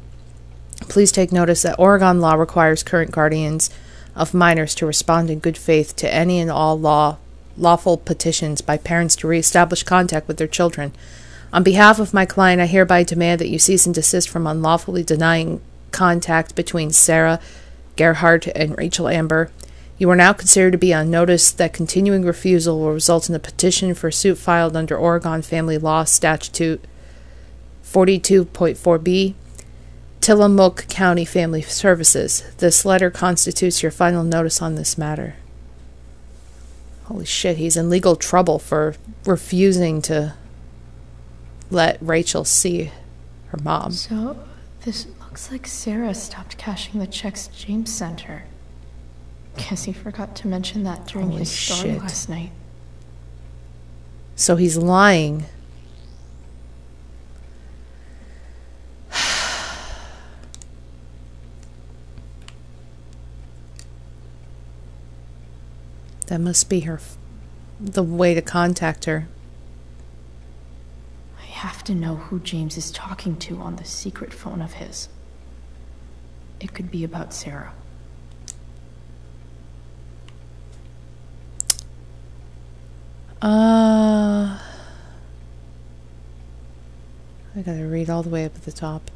Please take notice that Oregon law requires current guardians of minors to respond in good faith to any and all lawful petitions by parents to reestablish contact with their children. On behalf of my client, I hereby demand that you cease and desist from unlawfully denying contact between Sarah Gerhardt and Rachel Amber. You are now considered to be on notice that continuing refusal will result in a petition for suit filed under Oregon Family Law Statute 42.4b, Tillamook County Family Services. This letter constitutes your final notice on this matter. Holy shit, he's in legal trouble for refusing to let Rachel see her mom. So, this looks like Sarah stopped cashing the checks James sent her. Guess he forgot to mention that during his story last night. So he's lying. That must be the way to contact her. I have to know who James is talking to on the secret phone of his. It could be about Sarah. I gotta read all the way up at the top.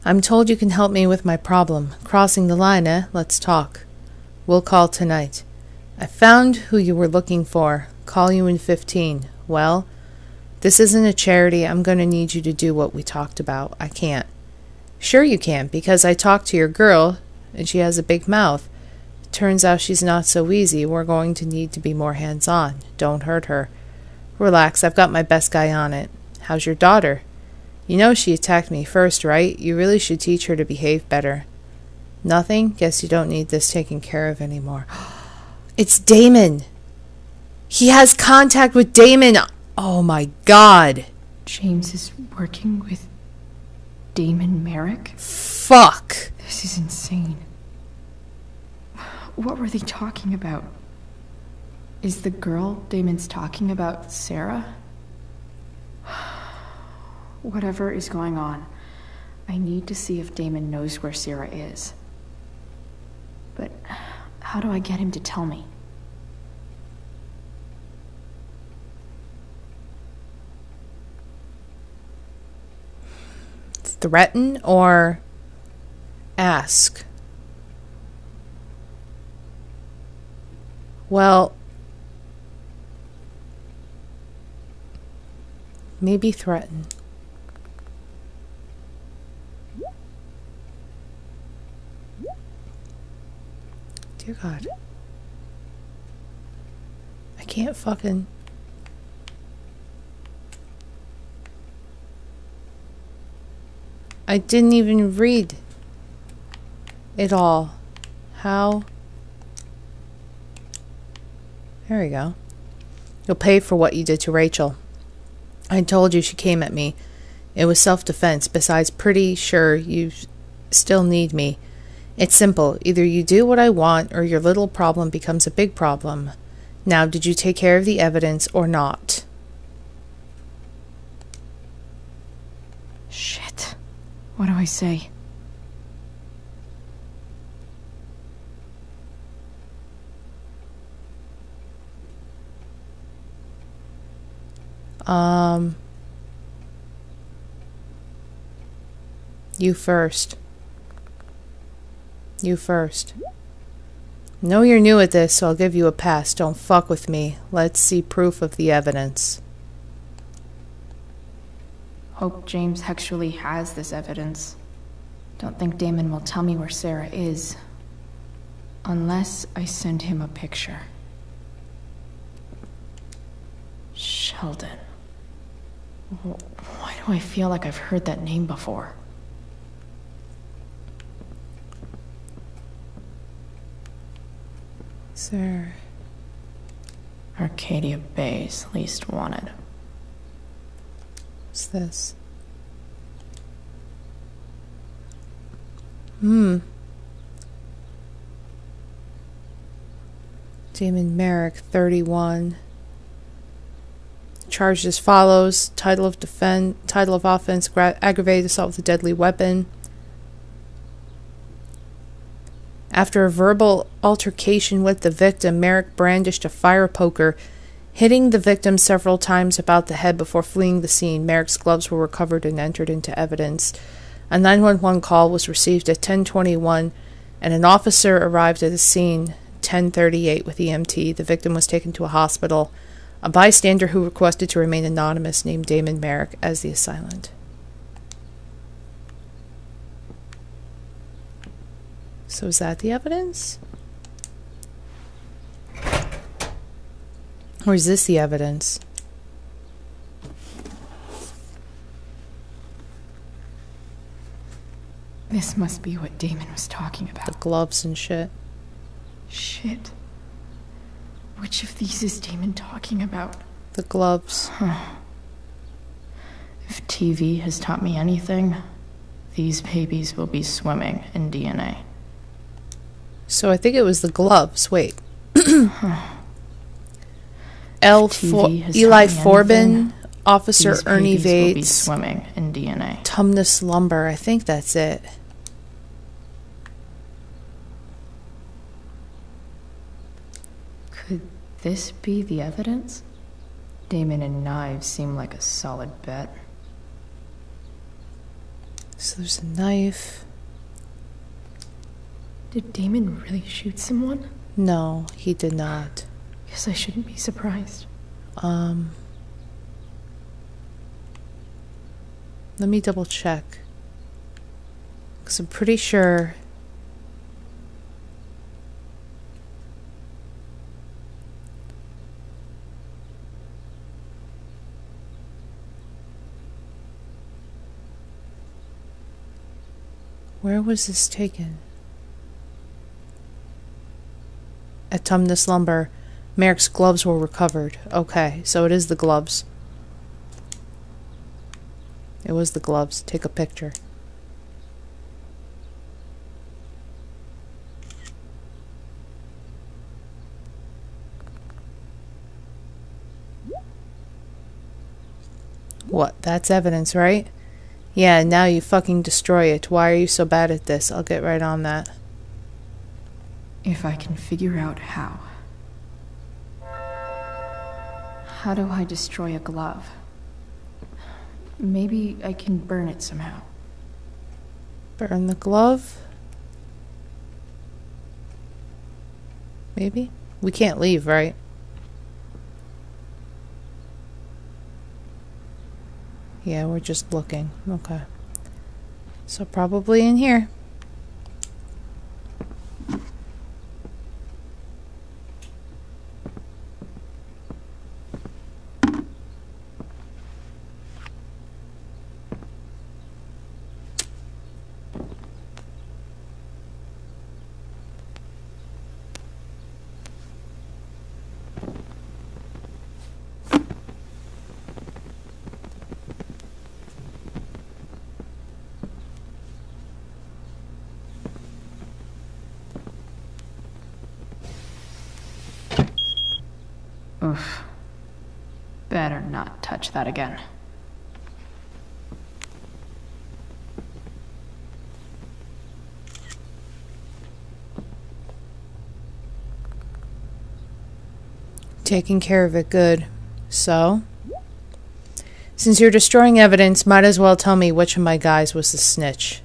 I'm told you can help me with my problem. Crossing the line, eh? Let's talk. We'll call tonight. I found who you were looking for. Call you in 15. Well, this isn't a charity. I'm going to need you to do what we talked about. I can't. Sure you can, because I talked to your girl, and she has a big mouth. Turns out she's not so easy. We're going to need to be more hands-on. Don't hurt her. Relax, I've got my best guy on it. How's your daughter? You know she attacked me first, right? You really should teach her to behave better. Nothing? Guess you don't need this taken care of anymore. It's Damon! He has contact with Damon! Oh my god! James is working with Damon Merrick? Fuck! This is insane. What were they talking about? Is the girl Damon's talking about Sarah? Whatever is going on, I need to see if Damon knows where Sarah is. But how do I get him to tell me? Threaten or ask? Well, maybe threaten. Dear God. I can't fucking... I didn't even read it all. How? There we go. You'll pay for what you did to Rachel. I told you she came at me. It was self-defense. Besides, pretty sure you still need me. It's simple. Either you do what I want or your little problem becomes a big problem. Now, did you take care of the evidence or not? Shit. What do I say? You first. You first. Know you're new at this, so I'll give you a pass. Don't fuck with me. Let's see proof of the evidence. Hope James actually has this evidence. Don't think Damon will tell me where Sarah is. Unless I send him a picture. Sheldon. Why do I feel like I've heard that name before? Sir. Arcadia Bay's least wanted. What's this? Damon Merrick, 31. Charged as follows: title of offense, aggravated assault with a deadly weapon. After a verbal altercation with the victim, Merrick brandished a fire poker, hitting the victim several times about the head before fleeing the scene. Merrick's gloves were recovered and entered into evidence. A 911 call was received at 10:21, and an officer arrived at the scene 10:38 with EMT. The victim was taken to a hospital. A bystander who requested to remain anonymous named Damon Merrick as the assailant. So is that the evidence? Or is this the evidence? This must be what Damon was talking about. The gloves and shit. Shit. Which of these is Damon talking about? The gloves. If TV has taught me anything, these babies will be swimming in DNA. So I think it was the gloves. Wait. Eli Forbin, Officer Ernie Vates, will be swimming in DNA. Tumnus Lumber. I think that's it. Could this be the evidence? Damon and knives seem like a solid bet. So there's a knife. Did Damon really shoot someone? No, he did not. Guess I shouldn't be surprised. Let me double check. Because I'm pretty sure... Where was this taken? At Tumnus Lumber. Merrick's gloves were recovered. Okay, so it is the gloves. It was the gloves. Take a picture. What? That's evidence, right? Yeah, now you fucking destroy it. Why are you so bad at this? I'll get right on that. If I can figure out how. How do I destroy a glove? Maybe I can burn it somehow. Burn the glove? Maybe? We can't leave, right? Yeah, we're just looking. Okay. So probably in here. Oof. Better not touch that again. Taking care of it good. So? Since you're destroying evidence, might as well tell me which of my guys was the snitch.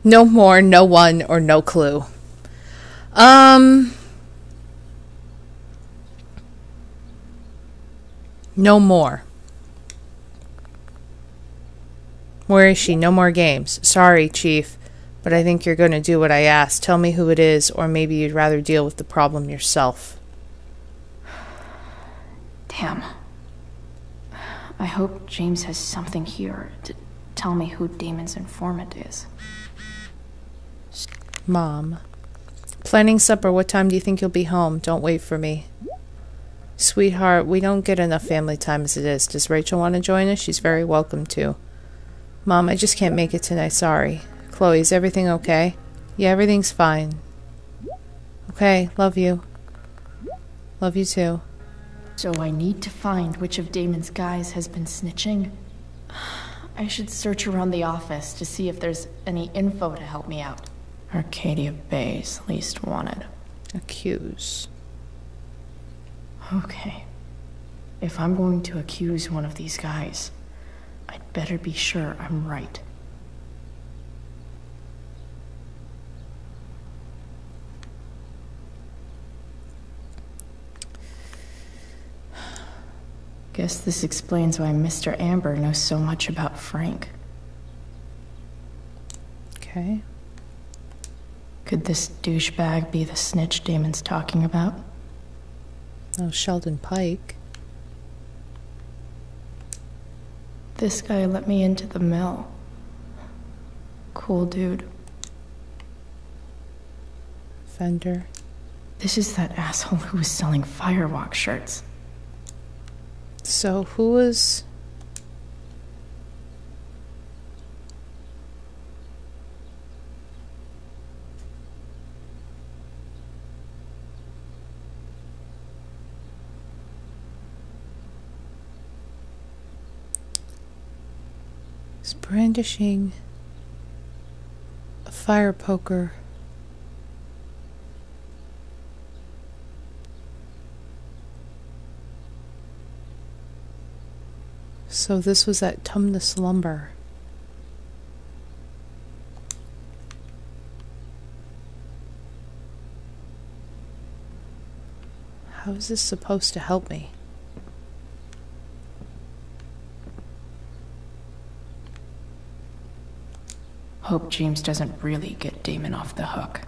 No more, no one, or no clue. No more. Where is she? No more games. Sorry, Chief, but I think you're going to do what I asked. Tell me who it is, or maybe you'd rather deal with the problem yourself. Damn. I hope James has something here to tell me who Damon's informant is. Mom. Planning supper. What time do you think you'll be home? Don't wait for me. Sweetheart, we don't get enough family time as it is. Does Rachel want to join us? She's very welcome to. Mom, I just can't make it tonight. Sorry. Chloe, is everything okay? Yeah, everything's fine. Okay, love you. Love you too. So I need to find which of Damon's guys has been snitching. I should search around the office to see if there's any info to help me out. Arcadia Bay's least wanted. Accuse. Okay. If I'm going to accuse one of these guys, I'd better be sure I'm right. Guess this explains why Mr. Amber knows so much about Frank. Okay. Could this douchebag be the snitch Damon's talking about? Oh, Sheldon Pike. This guy let me into the mill. Cool dude. Fender. This is that asshole who was selling Firewalk shirts. So who was... He's brandishing a fire poker. So this was at Tumnus Lumber. How is this supposed to help me? Hope James doesn't really get Damon off the hook.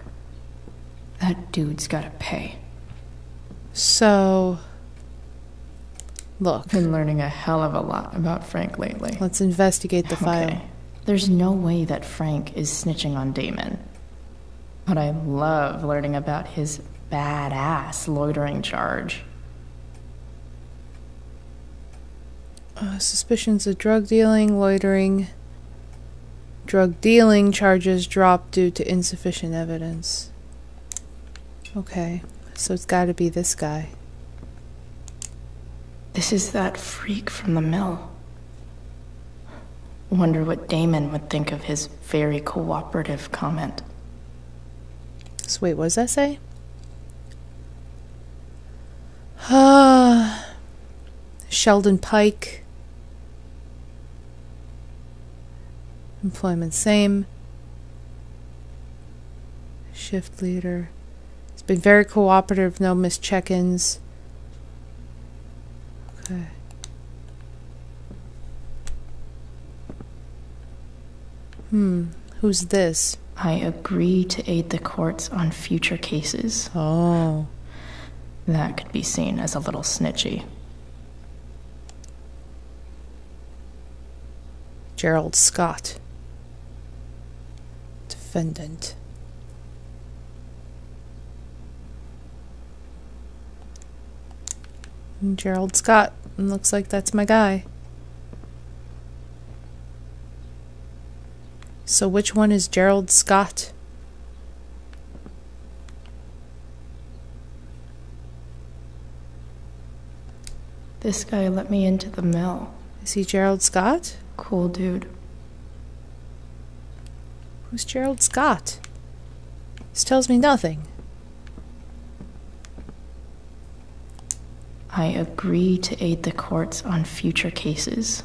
That dude's gotta pay. So... Look. Been learning a hell of a lot about Frank lately. Let's investigate the file. There's no way that Frank is snitching on Damon. But I love learning about his badass loitering charge. Suspicions of drug dealing, loitering. Drug dealing charges dropped due to insufficient evidence. Okay, so it's gotta be this guy. This is that freak from the mill. Wonder what Damon would think of his very cooperative comment. So wait, what does that say? Sheldon Pike. Employment same. Shift leader. He's been very cooperative, no missed check-ins. Okay. Who's this? I agree to aid the courts on future cases. Oh. That could be seen as a little snitchy. Gerald Scott. Defendant. Gerald Scott. Looks like that's my guy. So which one is Gerald Scott? This guy let me into the mill. Is he Gerald Scott? Cool dude. Who's Gerald Scott? This tells me nothing. I agree to aid the courts on future cases.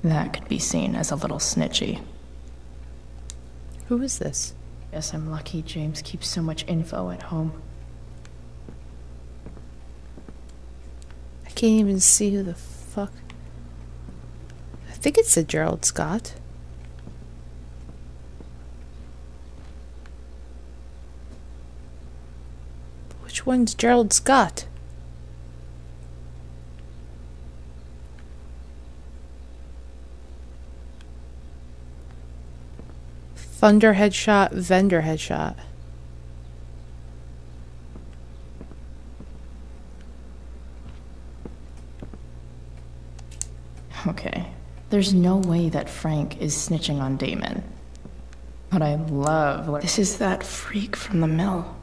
That could be seen as a little snitchy. Who is this? Guess I'm lucky James keeps so much info at home. I can't even see who the fuck. I think it said Gerald Scott. Which one's Gerald Scott? Thunder headshot, vendor headshot. Okay, there's no way that Frank is snitching on Damon. But I love what... This is that freak from the mill.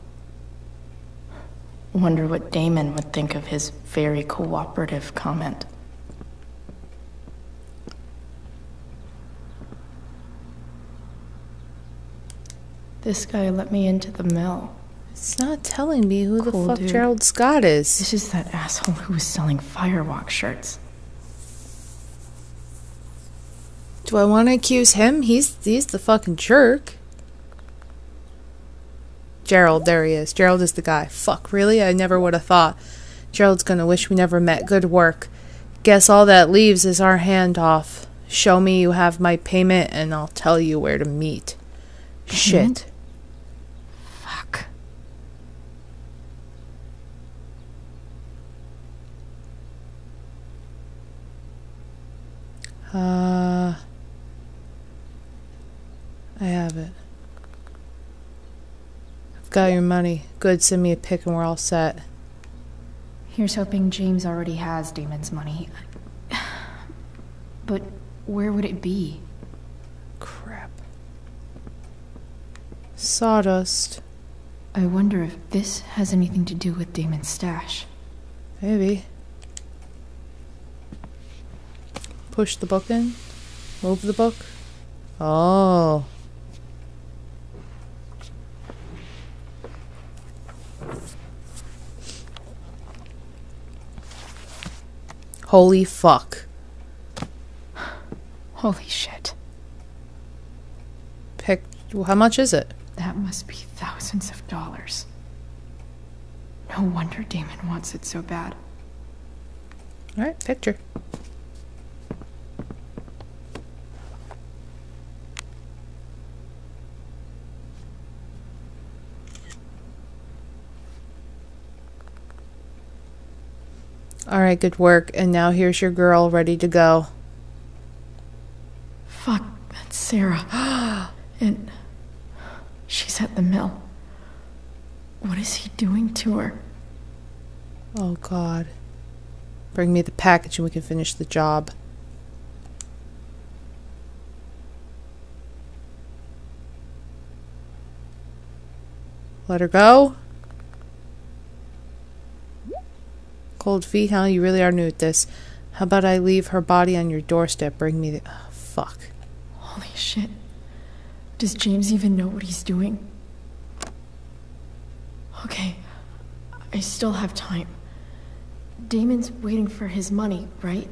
Wonder what Damon would think of his very cooperative comment. This guy let me into the mill. It's not telling me who Cool the fuck dude. Gerald Scott is. This is that asshole who was selling Firewalk shirts. Do I want to accuse him? He's the fucking jerk. Gerald, there he is. Gerald is the guy. Fuck, really? I never would have thought. Gerald's gonna wish we never met. Good work. Guess all that leaves is our handoff. Show me you have my payment and I'll tell you where to meet. Payment? Shit. Fuck. I have it. I've got your money. Good, send me a pic and we're all set. Here's hoping James already has Damon's money. But where would it be? Crap. Sawdust. I wonder if this has anything to do with Damon's stash. Maybe. Push the book in. Move the book. Oh. Holy fuck. Holy shit. How much is it? That must be thousands of dollars. No wonder Damon wants it so bad. Alright, picture. Alright, good work. And now here's your girl ready to go. Fuck, that's Sarah. And she's at the mill. What is he doing to her? Oh, God. Bring me the package and we can finish the job. Let her go? Cold feet, huh? You really are new at this. How about I leave her body on your doorstep? Bring me the... Oh, fuck. Holy shit. Does James even know what he's doing? Okay. I still have time. Damon's waiting for his money, right?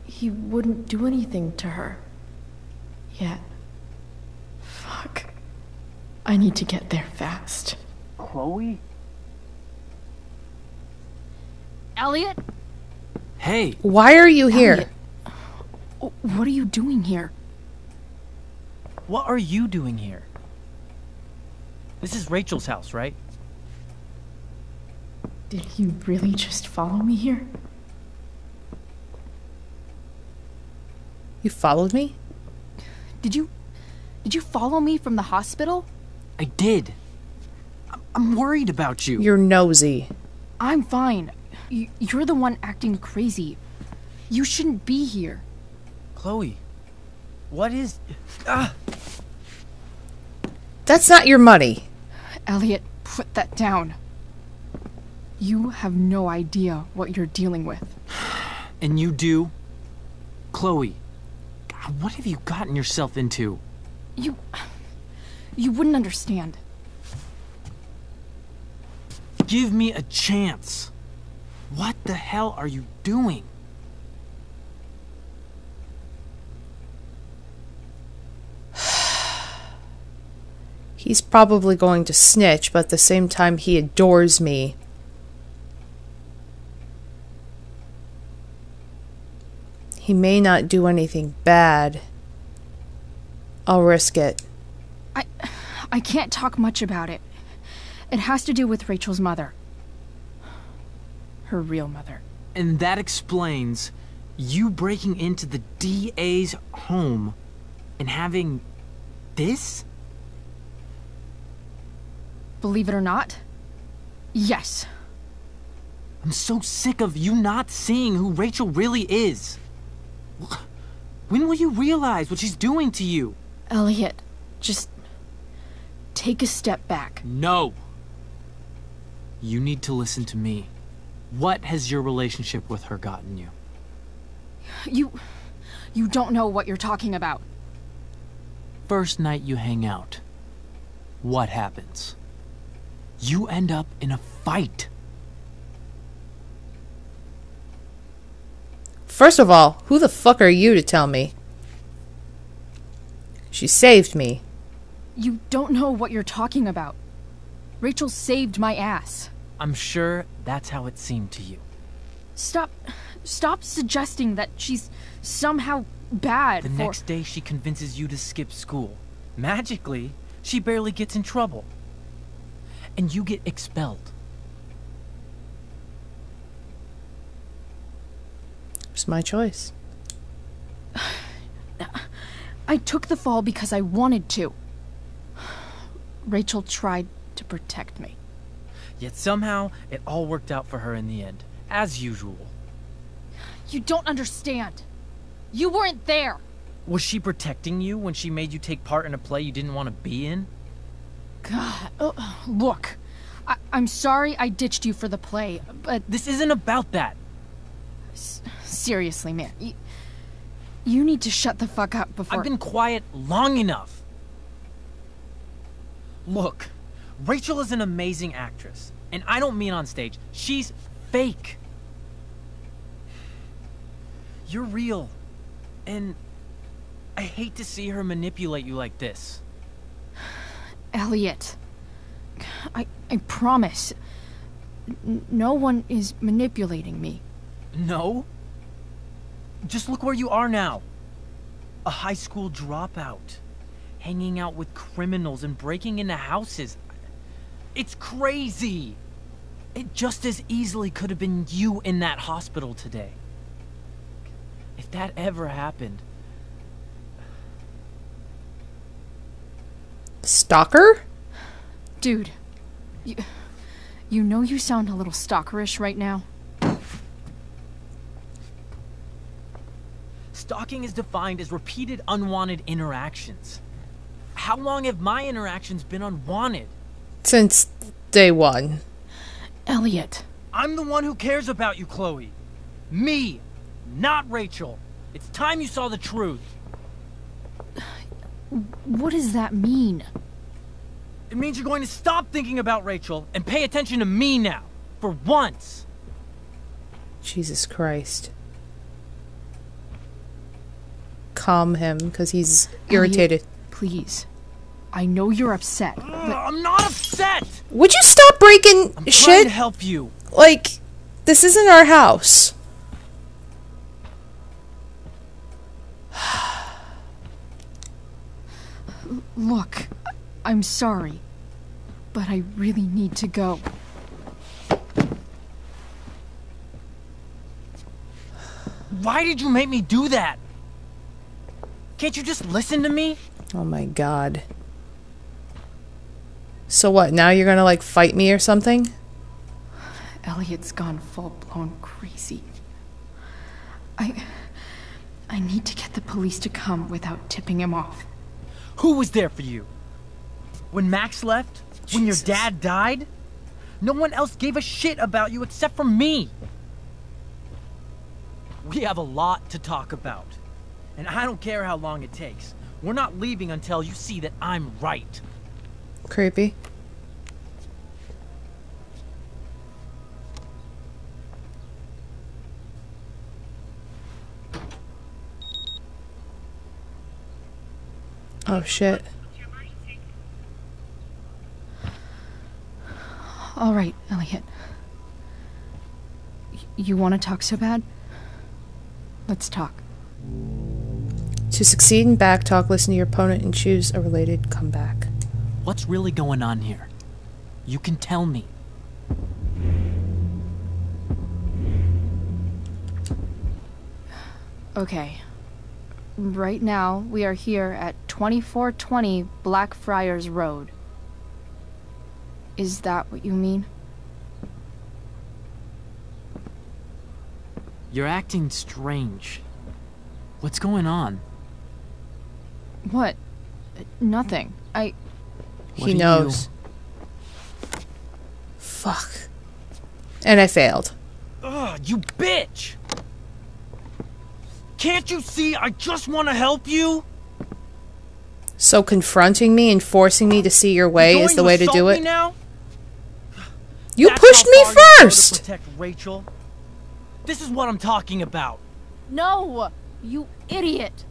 He wouldn't do anything to her. Yet. Fuck. I need to get there fast. Chloe? Elliot? Hey! Why are you here? Elliot, what are you doing here? What are you doing here? This is Rachel's house, right? Did you really just follow me here? You followed me? Did you follow me from the hospital? I did. I'm worried about you. You're nosy. I'm fine. You're the one acting crazy. You shouldn't be here. Chloe, what is... That's not your money. Elliot, put that down. You have no idea what you're dealing with. And you do? Chloe, God, what have you gotten yourself into? You wouldn't understand. Give me a chance. What the hell are you doing? He's probably going to snitch, but at the same time he adores me. He may not do anything bad. I'll risk it. I can't talk much about it. It has to do with Rachel's mother. Her real mother. And that explains you breaking into the DA's home and having this? Believe it or not, yes. I'm so sick of you not seeing who Rachel really is. When will you realize what she's doing to you? Elliot, just take a step back. No. You need to listen to me. What has your relationship with her gotten you? You don't know what you're talking about. First night you hang out, what happens? You end up in a fight. First of all, who the fuck are you to tell me? She saved me. You don't know what you're talking about. Rachel saved my ass. I'm sure that's how it seemed to you. Stop suggesting that she's somehow bad. The next day she convinces you to skip school. Magically, she barely gets in trouble. And you get expelled. It's my choice. I took the fall because I wanted to. Rachel tried to protect me. Yet somehow, it all worked out for her in the end, as usual. You don't understand. You weren't there. Was she protecting you when she made you take part in a play you didn't want to be in? God, look. I'm sorry I ditched you for the play, but... This isn't about that. Seriously, man. You need to shut the fuck up before... I've been quiet long enough. Look, Rachel is an amazing actress. And I don't mean on stage. She's fake. You're real. And I hate to see her manipulate you like this. Elliot, I promise. No one is manipulating me. No? Just look where you are now. A high school dropout. Hanging out with criminals and breaking into houses. It's crazy. It just as easily could have been you in that hospital today. If that ever happened... Stalker? Dude, you know you sound a little stalkerish right now. Stalking is defined as repeated unwanted interactions. How long have my interactions been unwanted? Since day one. Elliot. I'm the one who cares about you, Chloe. Me, not Rachel. It's time you saw the truth. What does that mean? It means you're going to stop thinking about Rachel and pay attention to me now. for once. Jesus Christ. Calm him, because he's irritated. Elliot, please. I know you're upset, but... I'm not upset! Would you stop breaking I'm shit? trying to help you. Like, this isn't our house. Look, I'm sorry, but I really need to go. Why did you make me do that? Can't you just listen to me? Oh my god. So what, now you're gonna like fight me or something? Elliot's gone full-blown crazy. I need to get the police to come without tipping him off. Who was there for you? When Max left? Jesus. When your dad died? No one else gave a shit about you except for me. We have a lot to talk about. And I don't care how long it takes. We're not leaving until you see that I'm right. Creepy. Oh shit. All right, Elliot. You want to talk so bad? Let's talk. To succeed in backtalk, listen to your opponent and choose a related comeback. What's really going on here? You can tell me. Okay. Right now, we are here at 2420 Blackfriars Road. Is that what you mean? You're acting strange. What's going on? What? Nothing. He knows. Fuck. And I failed. Ugh, you bitch! Can't you see I just want to help you? So confronting me and forcing me to see your way is the way to do it? Now? You That's pushed how me far you go to first! protect Rachel. This is what I'm talking about. No! You idiot!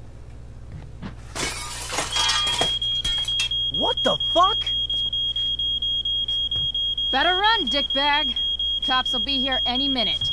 What the fuck? Better run, dickbag. Cops will be here any minute.